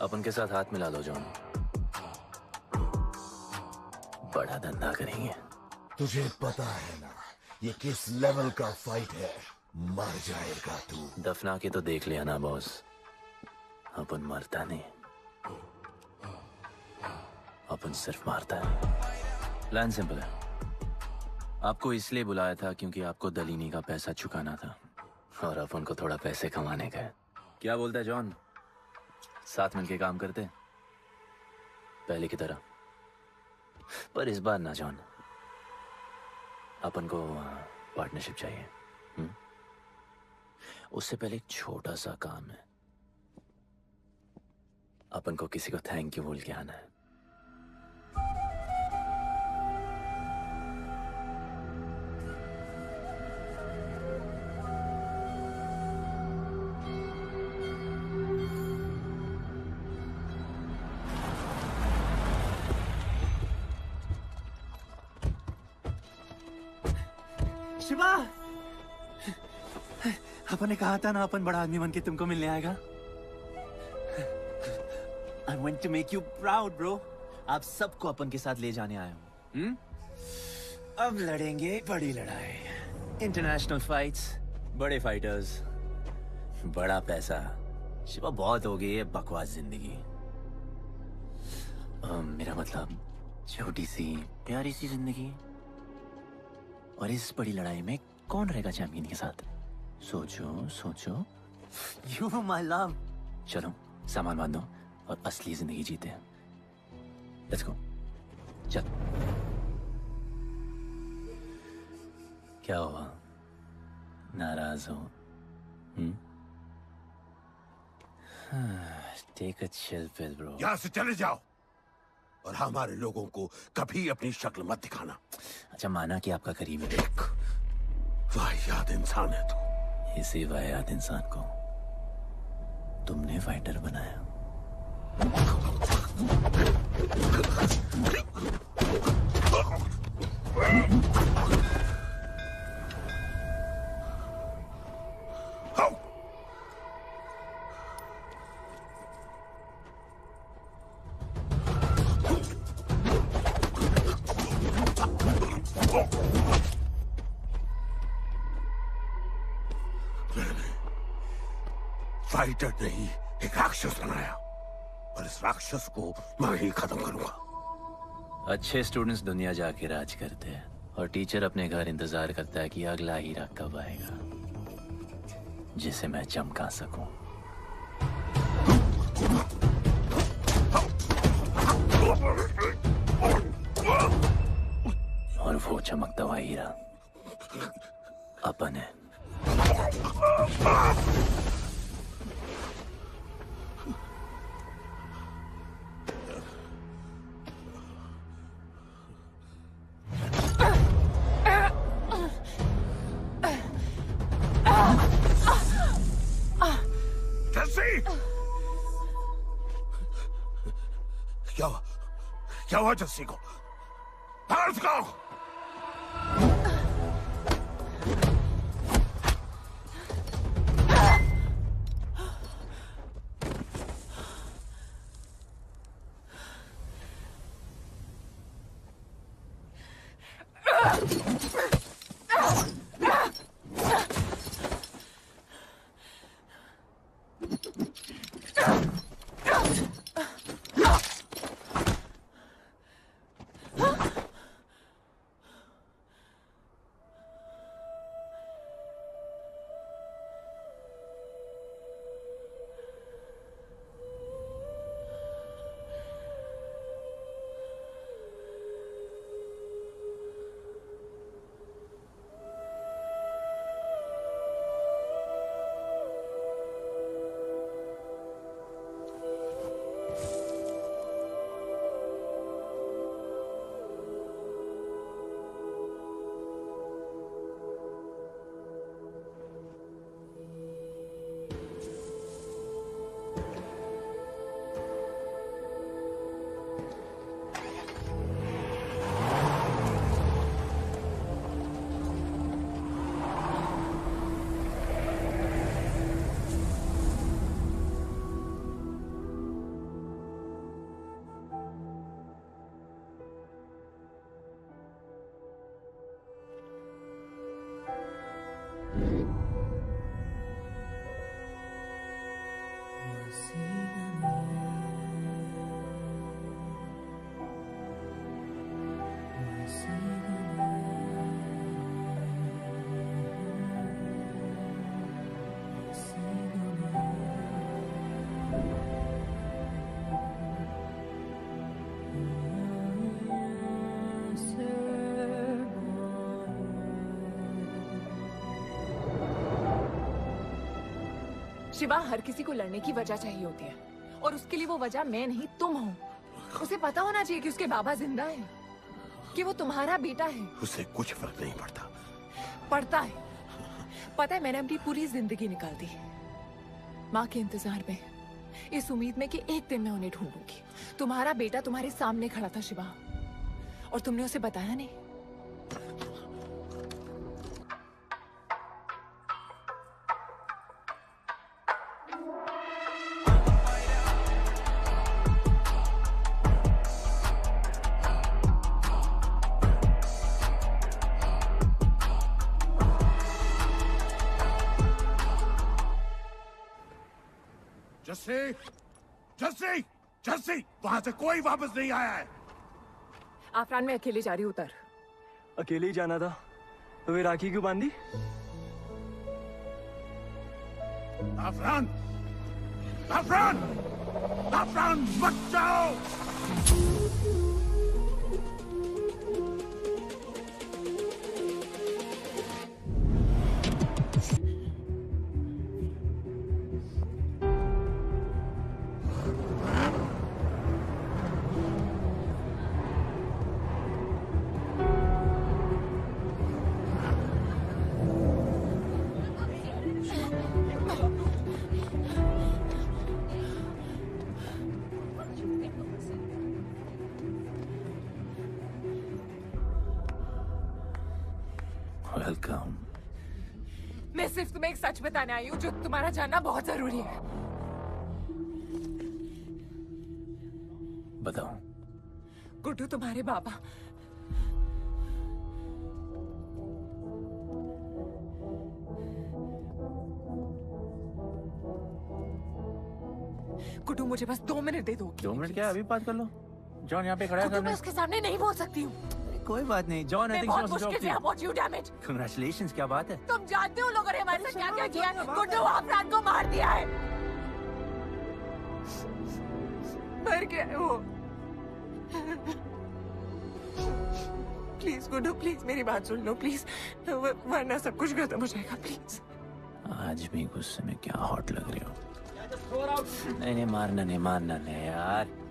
अपन के साथ हाथ मिला लो जॉन, बड़ा धंधा करेंगे। तुझे पता है ना ये किस लेवल का फाइट है? मर जाएगा तू। दफना के तो देख लिया ना बॉस, अपन मरता नहीं, अपन सिर्फ मारता है। प्लान सिंपल है, आपको इसलिए बुलाया था क्योंकि आपको दलीनी का पैसा चुकाना था और अपन को थोड़ा पैसे कमाने का है। क्या बोलता है जॉन, साथ मिलके काम करते पहले की तरह? पर इस बार ना जॉन, अपन को पार्टनरशिप चाहिए। उससे पहले एक छोटा सा काम है, अपन को किसी को थैंक यू बोल के आना है। शिवा, अपन ने कहा था ना अपन बड़ा आदमी बन के तुमको मिलने आएगा। I want to make you proud, bro. आप सबको अपन के साथ ले जाने आया हूँ। अब लड़ेंगे बड़ी लड़ाई, इंटरनेशनल फाइट्स, बड़े फाइटर्स, बड़ा पैसा। शिवा बहुत हो गई है बकवास जिंदगी। मेरा मतलब छोटी सी प्यारी सी जिंदगी, और इस बड़ी लड़ाई में कौन रहेगा चैंपियन के साथ? सोचो सोचो। You my love। चलो सामान बांधो और असली जिंदगी जीते हैं। Let's go। चल। क्या हुआ, नाराज हो? Take a chill pill, bro। यहाँ से चले जाओ और हमारे लोगों को कभी अपनी शक्ल मत दिखाना। अच्छा माना कि आपका करीबी वाहियात इंसान है तू। इसी वाहियात इंसान को तुमने फाइटर बनाया। फाइटर नहीं, एक राक्षस बनाया, और इस राक्षस को मैं ही खत्म करूंगा। अच्छे स्टूडेंट्स दुनिया जाके राज करते हैं और टीचर अपने घर इंतजार करता है कि अगला हीरा कब आएगा जिसे मैं चमका सकूं। और वो चमकता हुआ हीरा अपन है। क्या हुआ जस्सी को? बाहर निकालो। शिवा, हर किसी को लड़ने की वजह चाहिए होती है और उसके लिए वो वजह मैं नहीं तुम हो। उसे पता होना चाहिए कि उसके बाबा जिंदा है, कि वो तुम्हारा बेटा है। उसे कुछ फर्क नहीं पड़ता। पड़ता है। पता है, मैंने अपनी पूरी जिंदगी निकाल दी माँ के इंतजार में, इस उम्मीद में कि एक दिन मैं उन्हें ढूंढूंगी। तुम्हारा बेटा तुम्हारे सामने खड़ा था शिवा, और तुमने उसे बताया नहीं। जस्सी, जस्सी, वहां से कोई वापस नहीं आया है। आफरान, मैं अकेले जा रही हूँ। उतर। अकेले ही जाना था तो वे राखी क्यों बांधी? आफरान, आफरान, आफरान, मत जाओ। वेलकम। मैं सिर्फ तुम्हें एक सच बताने आई हूँ जो तुम्हारा जानना बहुत जरूरी है। बताओ। गुड्डू तुम्हारे बाबा। गुड्डू, मुझे बस 2 मिनट दे दो। 2 मिनट क्या, अभी बात कर लो। जॉन यहाँ पे खड़ा है। गुड्डू, मैं उसके सामने नहीं बोल सकती हूँ। कोई बात नहीं जॉन, आई थिंक बहुत मुश्किल से पहुंची हूँ। Damn it. कांग्रेचुलेशंस, क्या बात है। तुम जानते हो लोगों ने हमारे साथ क्या क्या किया है। गुड्डू आफरान को मार दिया है। मर गया है वो। प्लीज गुड्डू, प्लीज मेरी बात सुन लो प्लीज, वरना सब कुछ खत्म हो जाएगा। प्लीज। आज भी गुस्से में क्या हॉट लग रही हो। नहीं, मारना नहीं यार।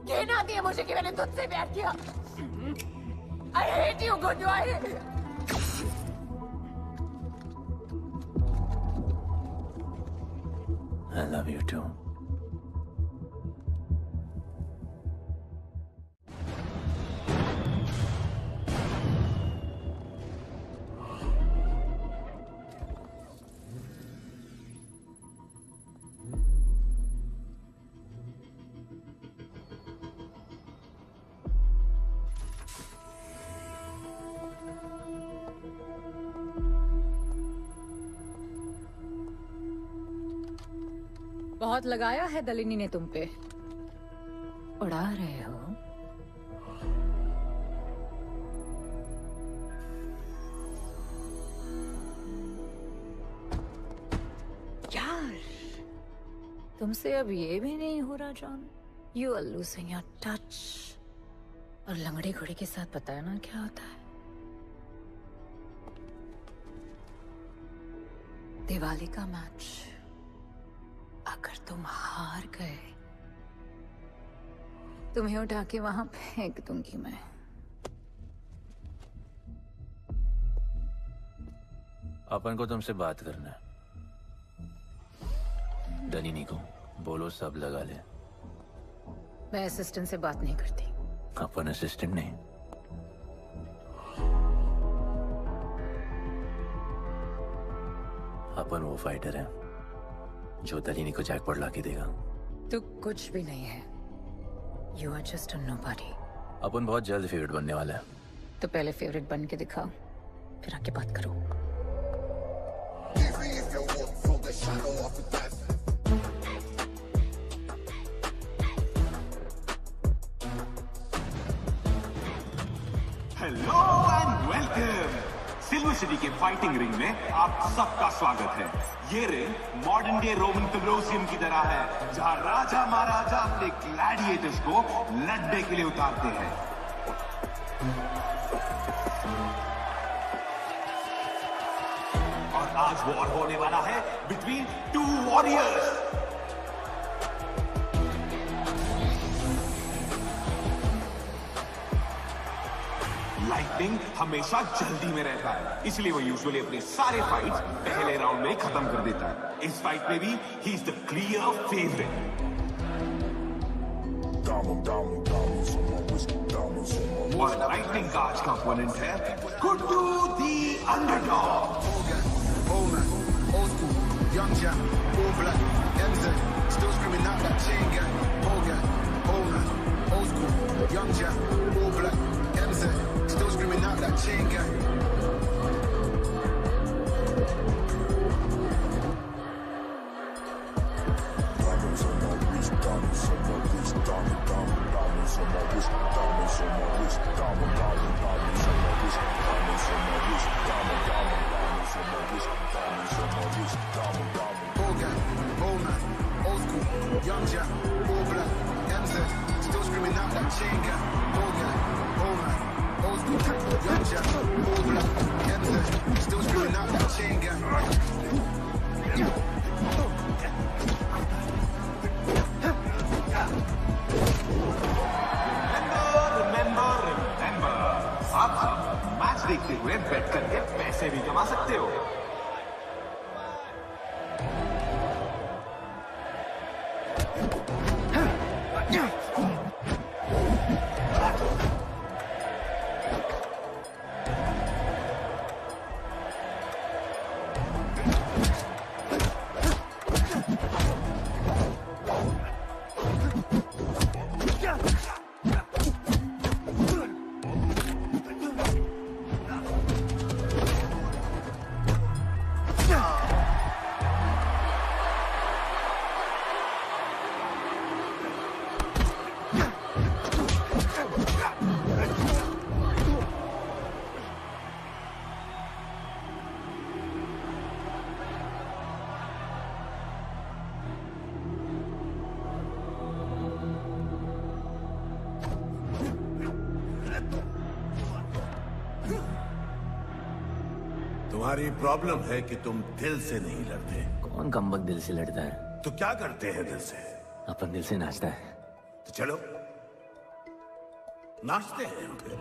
कहना आती है मुझे कि मैंने तुझसे प्यार किया। I hate you, Guddu. I love you too. बहुत लगाया है दलिनी ने तुम पे। उड़ा रहे हो। यार, तुमसे अब ये भी नहीं हो रहा John. You are losing your touch. और लंगड़े घोड़े के साथ पता है ना क्या होता है। दिवाली का मैच अगर तुम हार गए, तुम्हें उठा के वहां फेंक दूंगी मैं। अपन को तुमसे बात करना है। दलिनी को बोलो सब लगा ले। मैं असिस्टेंट से बात नहीं करती। अपन असिस्टेंट नहीं। अपन वो फाइटर है जो दलिनी को जैकपॉट लाके देगा। तू कुछ भी नहीं है। You are just a nobody. अपन बहुत जल्द फेवरेट बनने वाला है। तो पहले फेवरेट बन के दिखाओ, फिर आके बात करो। Hello and welcome. Silver city के फाइटिंग रिंग में आप सबका स्वागत है। ये ring modern day Roman Colosseum की तरह है, जहां राजा महाराजा अपने ग्लैडिएटर्स को लड़ने के लिए उतारते हैं। आज वॉर होने वाला है बिटवीन टू वॉरियर्स। लाइटनिंग हमेशा जल्दी में रहता है, इसलिए वो यूजुअली अपने सारे फाइट्स पहले राउंड में ही खत्म कर देता है। इस फाइट में भी he is the clear favourite. और लाइटनिंग का आज का ओपोनेंट है गुड्डू दी underdog. Young Jack, all black, MZ, still screaming out that chain gang. Old school, young Jack, all black, MZ, still screaming out that chain gang. Diamonds on my wrist, diamonds on my wrist, diamonds on my wrist, diamonds on my wrist, diamonds on my wrist, diamonds on my wrist, diamonds on my wrist, diamonds on my wrist, diamond. Old gang, old man, old school, young Jack, all black, MZ, still screaming out that chain gang. Old gang, old man, old school, young Jack, all black, MZ, still screaming out that chain gang. Remember, आप match देखते हुए बेट करके पैसे भी कमा सकते हो। तुम्हारी प्रॉब्लम है कि तुम दिल से नहीं लड़ते। कौन कमबख्त दिल से लड़ता है? तो क्या करते हैं दिल से? अपन दिल से नाचता है। तो चलो नाचते हैं हम फिर।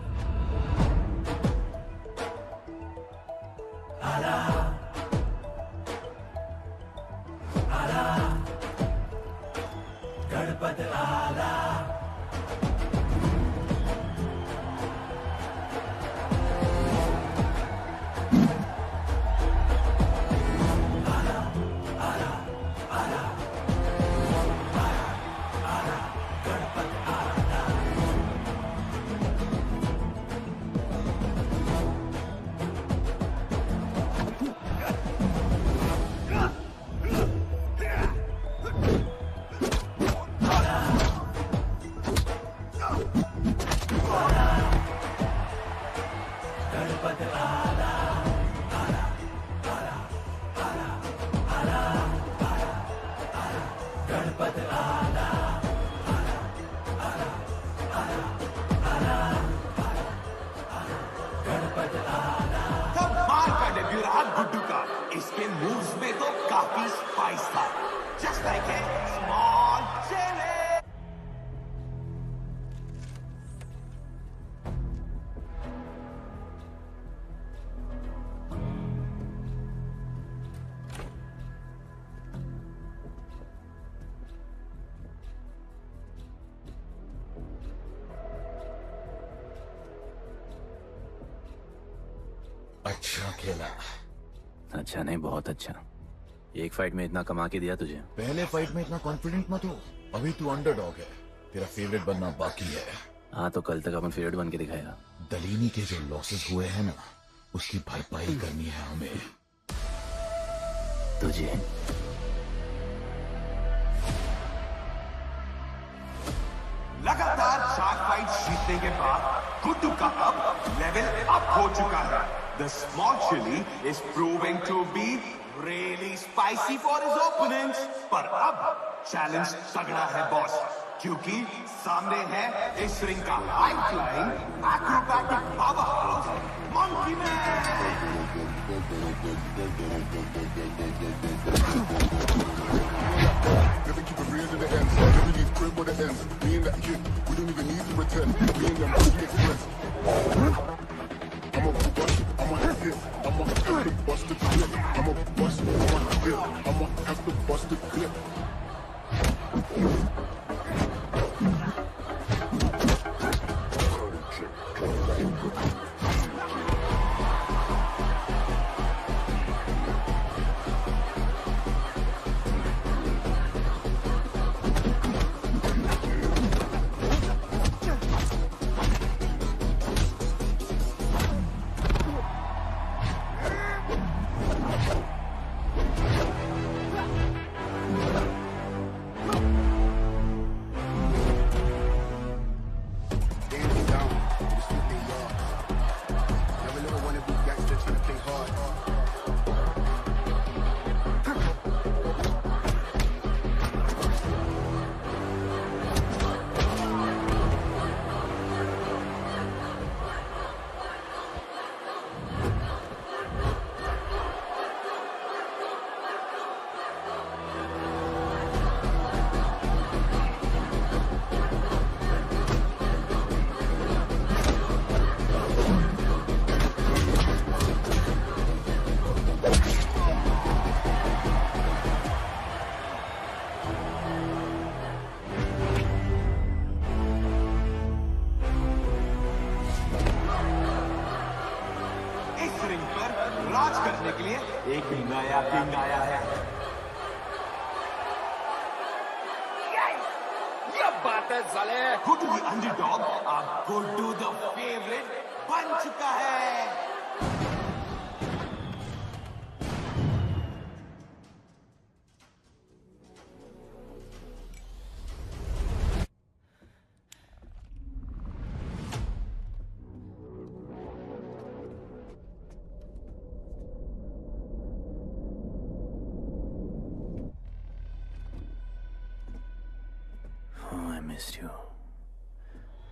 गणपत आला गुड्डू का इसके मूव्स में तो काफी स्पाइस था। Just like a small chilli. अच्छा खेला। अच्छा नहीं, बहुत अच्छा। एक फाइट में इतना कमा के दिया तुझे। पहले फाइट में इतना कॉन्फिडेंट मत हो, अभी तू अंडरडॉग है, तेरा फेवरेट बनना बाकी है। हाँ तो कल तक अपन फेवरेट बन के दिखाएगा। दलीनी के जो लॉसेस हुए हैं ना, उसकी भरपाई करनी है हमें। तुझे लगातार 4 फाइट जीतने के बाद गुड्डू का अब लेवल अप हो चुका है। The small chili is proving to be really spicy for his opponents. पर अब चैलेंज तगड़ा है बॉस, क्योंकि सामने है इस रिंग का high flying acrobatic power house monkey man. Never keep it real to the end. Never leave crib where it ends. Me and that kid, we don't even need to pretend. Me and them really express. I'm a bust, I'm a hit, I'm a have to bust the clip. I'm a bust, I'm a hit, I'm a have to bust the clip.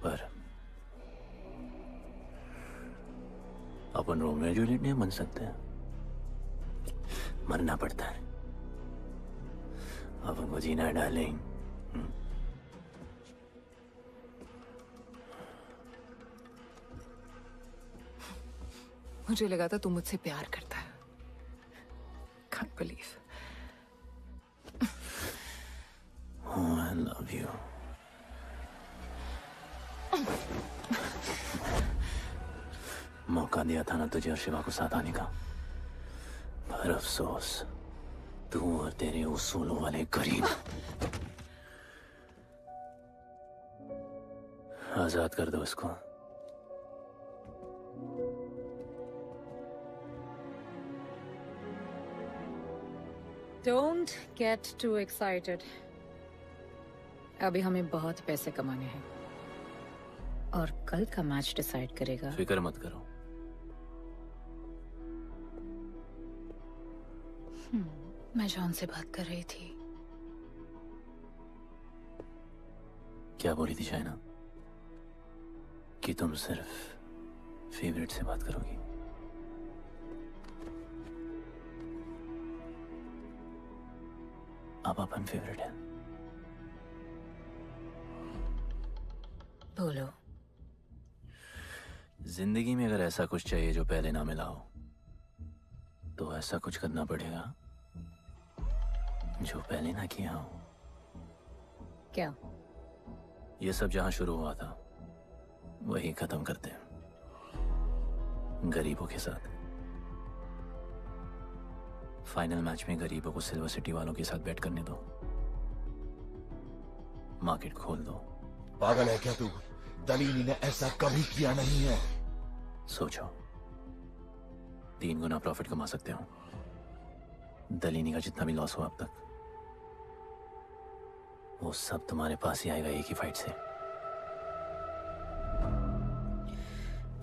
पर अपन Romeo Juliet नहीं बन सकते, मरना पड़ता है, अपन को जीना darling. मुझे लगा था तू मुझसे प्यार करता है। Can't believe. Oh, I love you. मौका दिया था ना तुझे और शिवा को साथ आने का, पर अफसोस तू और तेरे उसूलों वाले गरीब। आजाद कर दो इसको। Don't get too excited. अभी हमें बहुत पैसे कमाने हैं और कल का मैच डिसाइड करेगा। फिक्र मत करो। मैं जॉन से बात कर रही थी। क्या बोली थी शाइना? कि तुम सिर्फ फेवरेट से बात करोगी? अब अपन फेवरेट है। बोलो। जिंदगी में अगर ऐसा कुछ चाहिए जो पहले ना मिला हो, तो ऐसा कुछ करना पड़ेगा जो पहले ना किया हो। क्या? ये सब जहां शुरू हुआ था वही खत्म करते हैं, गरीबों के साथ। फाइनल मैच में गरीबों को सिल्वर सिटी वालों के साथ बैट करने दो, मार्केट खोल दो। पागल है क्या तू? दलीली ने ऐसा कभी किया नहीं है। सोचो, 3 गुना प्रॉफिट कमा सकते हो। दलीनी का जितना भी लॉस हुआ अब तक, वो सब तुम्हारे पास ही आएगा एक ही फाइट से।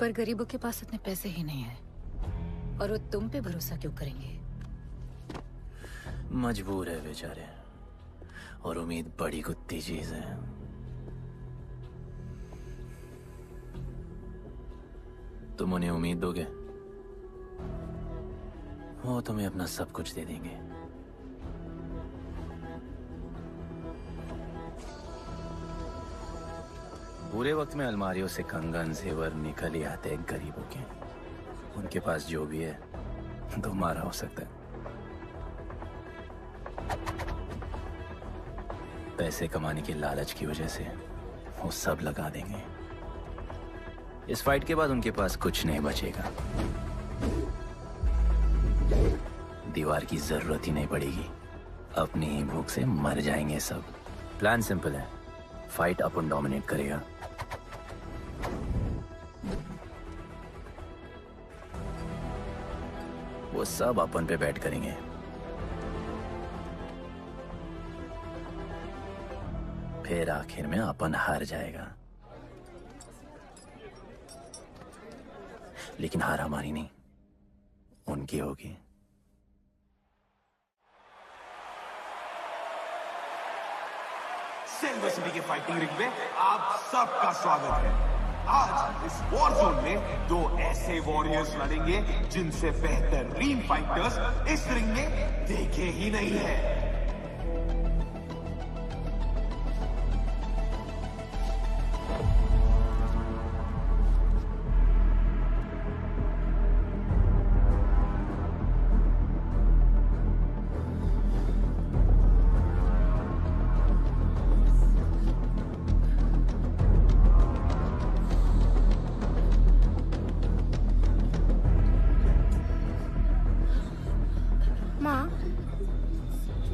पर गरीबों के पास इतने पैसे ही नहीं है, और वो तुम पे भरोसा क्यों करेंगे? मजबूर है बेचारे, और उम्मीद बड़ी कुत्ती चीज है। तुम उन्हें उम्मीद दोगे वो तुम्हें अपना सब कुछ दे देंगे। पूरे वक्त में अलमारियों से कंगन जेवर निकल ही आते हैं गरीबों के। उनके पास जो भी है तुम्हारा हो सकता है। पैसे कमाने की लालच की वजह से वो सब लगा देंगे। इस फाइट के बाद उनके पास कुछ नहीं बचेगा। दीवार की जरूरत ही नहीं पड़ेगी। अपनी ही भूख से मर जाएंगे सब। प्लान सिंपल है, फाइट अपन डोमिनेट करेगा। वो सब अपन पे बैट करेंगे। फिर आखिर में अपन हार जाएगा। लेकिन हार हमारी नहीं, उनकी होगी। सिल्वर सिटी के फाइटिंग रिंग में आप सबका स्वागत है। आज इस वॉर जोन में दो ऐसे वॉरियर्स लड़ेंगे जिनसे बेहतरीन फाइटर्स इस रिंग में देखे ही नहीं है।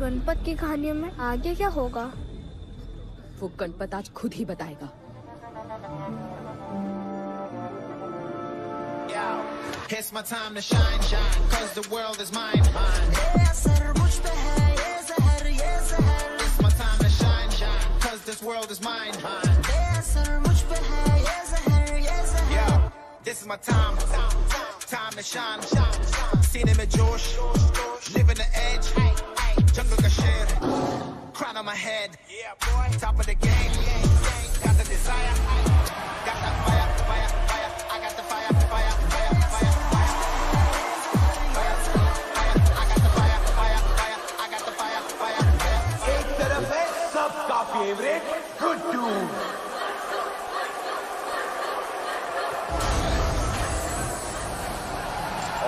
गणपत की कहानियों में आगे क्या होगा? वो गणपत आज खुद ही बताएगा। It's my time to shine, shine, 'cause the world is mine, mine. ये असर मुझ पे है, ये ज़हर, ये ज़हर. It's my time to shine, shine, 'cause this world is mine, mine. ये असर मुझ पे है, ये ज़हर, ये ज़हर. Yo, this is my time, time to shine, shine. सीने में जोश, living the edge, jungle का शेर, crown on my head, yeah boy, top of the game, got the desire, got that fire, fire, fire, I got the fire, fire, fire, fire, fire, I got the fire, fire, fire, I got the fire, fire, fire. एक तरफ है सबका favourite Guddu,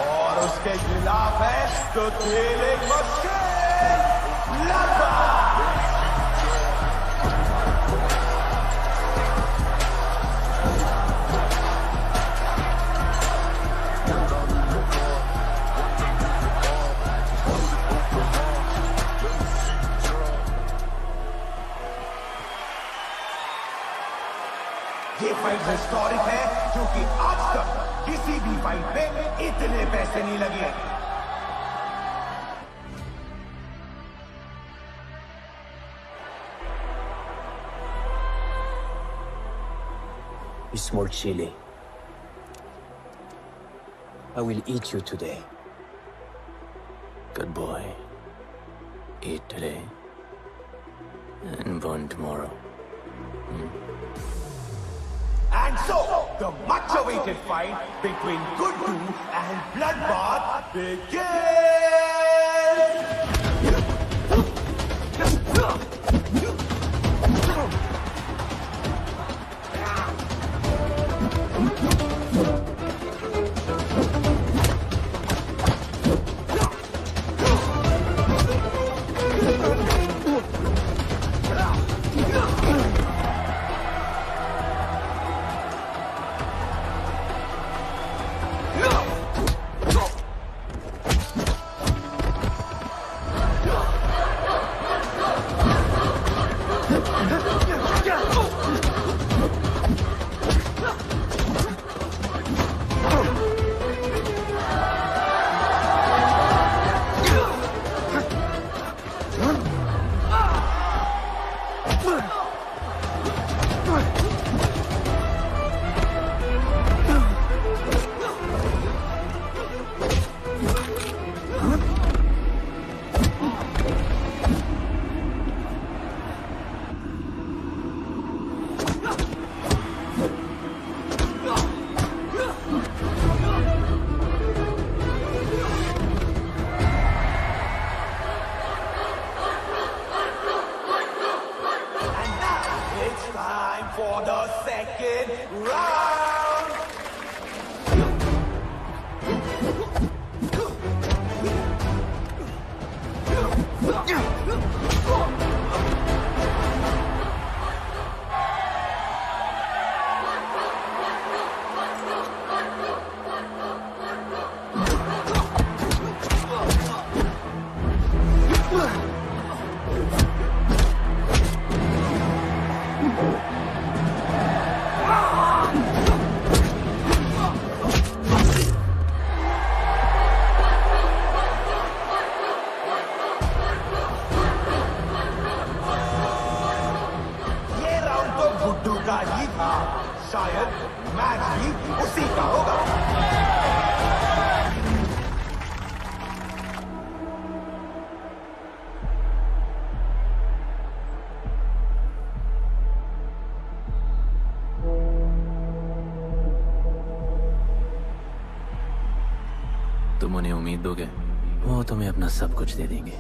और उसके खिलाफ है तो खेले मुश्किल लगा। ये फाइट हिस्टोरिक है क्योंकि आज तक किसी भी फाइट में इतने पैसे नहीं लगे। You small chili. I will eat you today. Good boy. Eat today and burn tomorrow. And so, the much-awaited fight between Guddu and Bloodbath begins! Guddu का ही था। शायद मैच भी उसी का होगा। तुम उन्हें उम्मीद दोगे, वो तुम्हें अपना सब कुछ दे देंगे।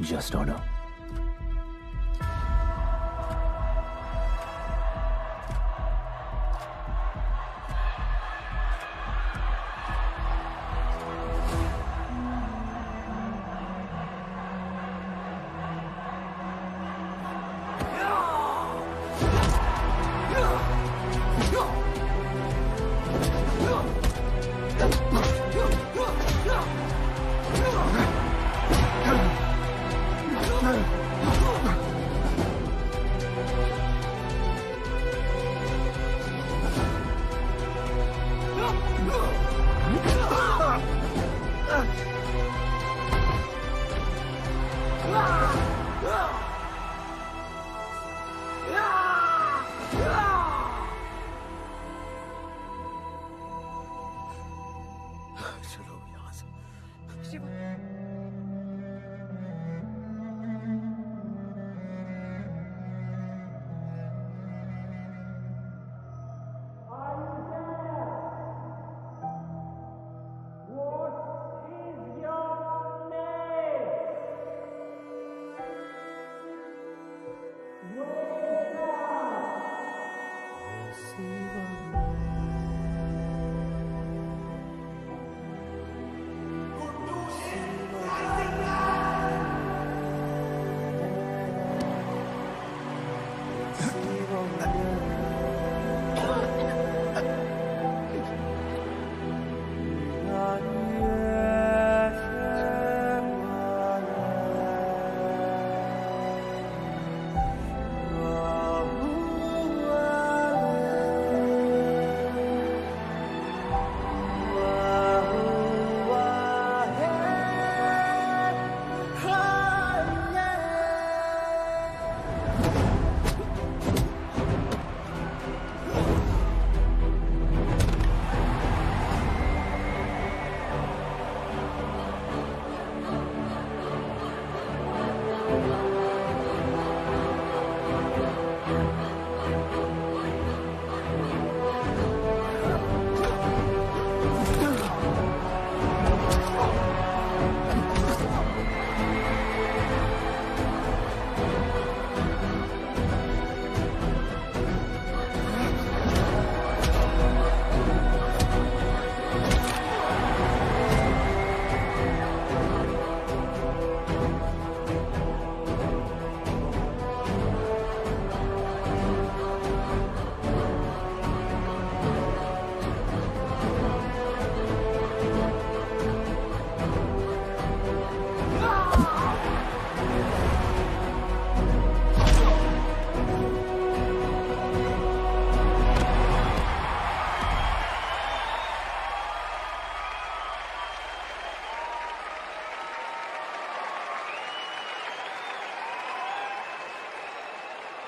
Just don't know.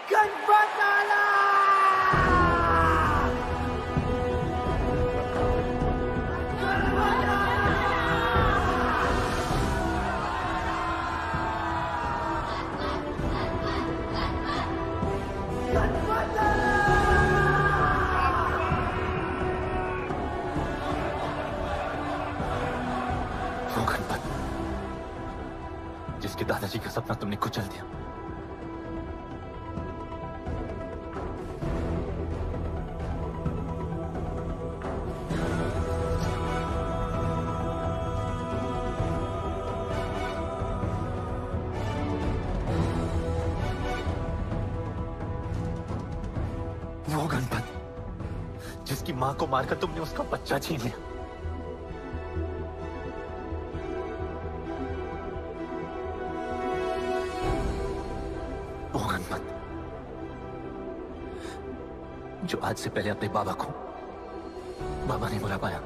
वो गणपत जिसके दादाजी का सपना तुमने कुचल दिया। वो गणपत जिसकी मां को मारकर तुमने उसका बच्चा छीन लिया। वो गणपत जो आज से पहले अपने बाबा को बाबा नहीं बुला पाया।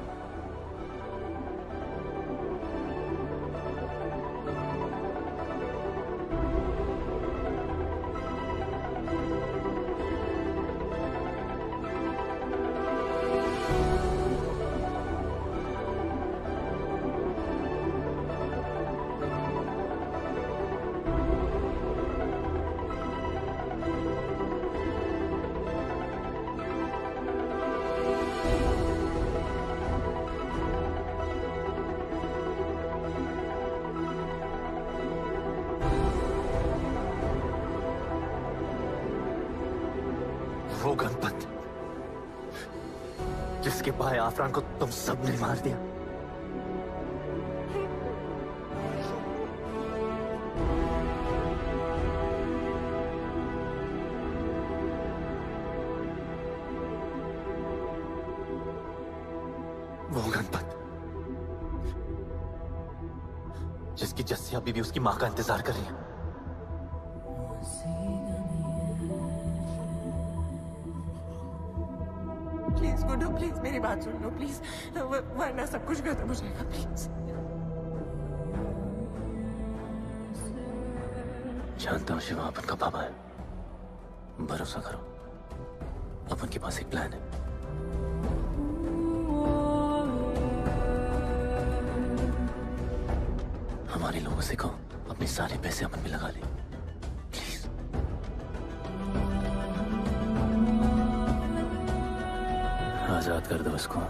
वो गणपत जिसके भाई आफरान को तुम सबने मार दिया। वो गणपत जिसकी जस्सी अभी भी उसकी मां का इंतजार कर रही है। प्लीज गुड्डू, प्लीज मेरी बात सुन लो प्लीज, वरना सब कुछ खत्म हो जाएगा प्लीज। जानता हूँ शिवा अपन का पापा है, भरोसा करो अपन के पास एक प्लान है। हमारे लोगों से कहो अपने सारे पैसे अपन में लगा ले प्लीज। आजाद कर दो उसको।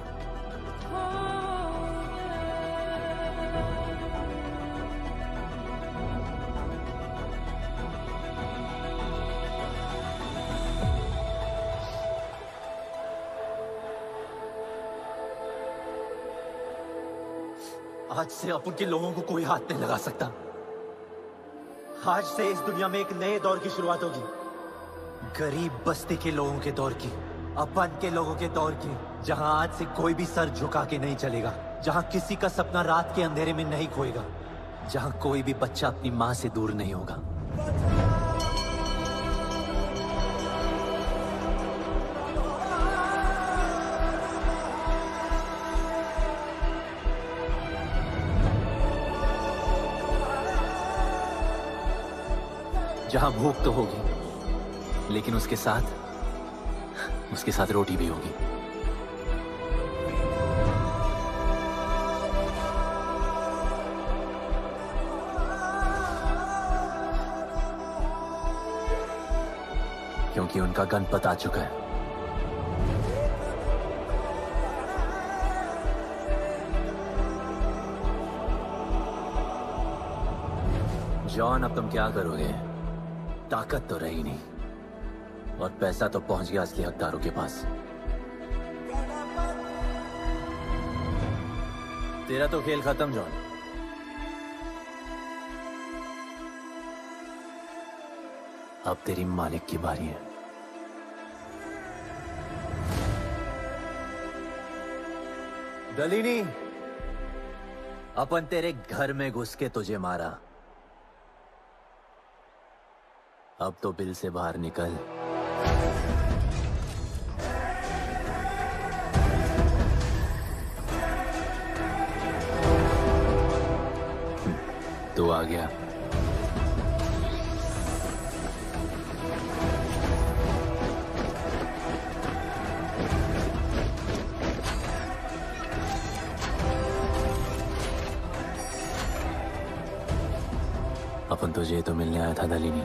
आज से अपन के लोगों को कोई हाथ नहीं लगा सकता। आज से इस दुनिया में एक नए दौर की शुरुआत होगी, गरीब बस्ती के लोगों के दौर की, अपन के लोगों के दौर की, जहां आज से कोई भी सर झुका के नहीं चलेगा, जहां किसी का सपना रात के अंधेरे में नहीं खोएगा, जहां कोई भी बच्चा अपनी मां से दूर नहीं होगा। जहां भूख तो होगी लेकिन उसके साथ रोटी भी होगी। क्योंकि उनका गणपत आ चुका है। जॉन, अब तुम क्या करोगे? ताकत तो रही नहीं और पैसा तो पहुंच गया असली हकदारों के पास। तेरा तो खेल खत्म जॉन। अब तेरी मालिक की बारी है। डलिनी, अपन तेरे घर में घुस के तुझे मारा, अब तो बिल से बाहर निकल। तू आ गया। अपन तुझे तो मिलने आया था नलिनी।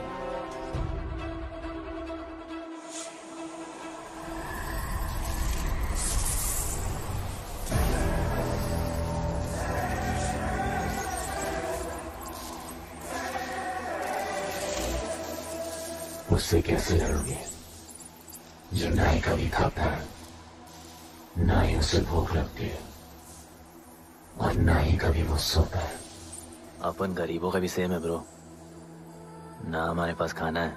उससे कैसे लड़ोगे जो ना ही कभी खाता है, ना ही उसे भूख लगती है और ना ही कभी वो सोता है। अपन गरीबों का भी सेम है ब्रो, ना हमारे पास खाना है,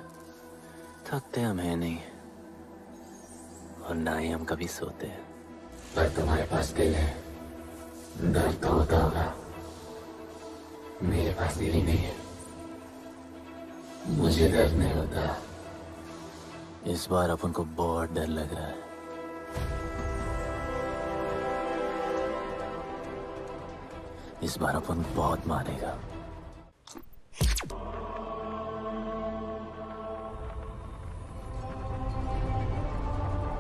थकते हम है नहीं, और ना ही हम कभी सोते हैं। पर तुम्हारे पास दिल है, दर्द तो होता होगा। मेरे पास दिल ही नहीं है, मुझे दर्द नहीं होता। इस बार अपन को बहुत डर लग रहा है। इस बार अपन बहुत मारेगा।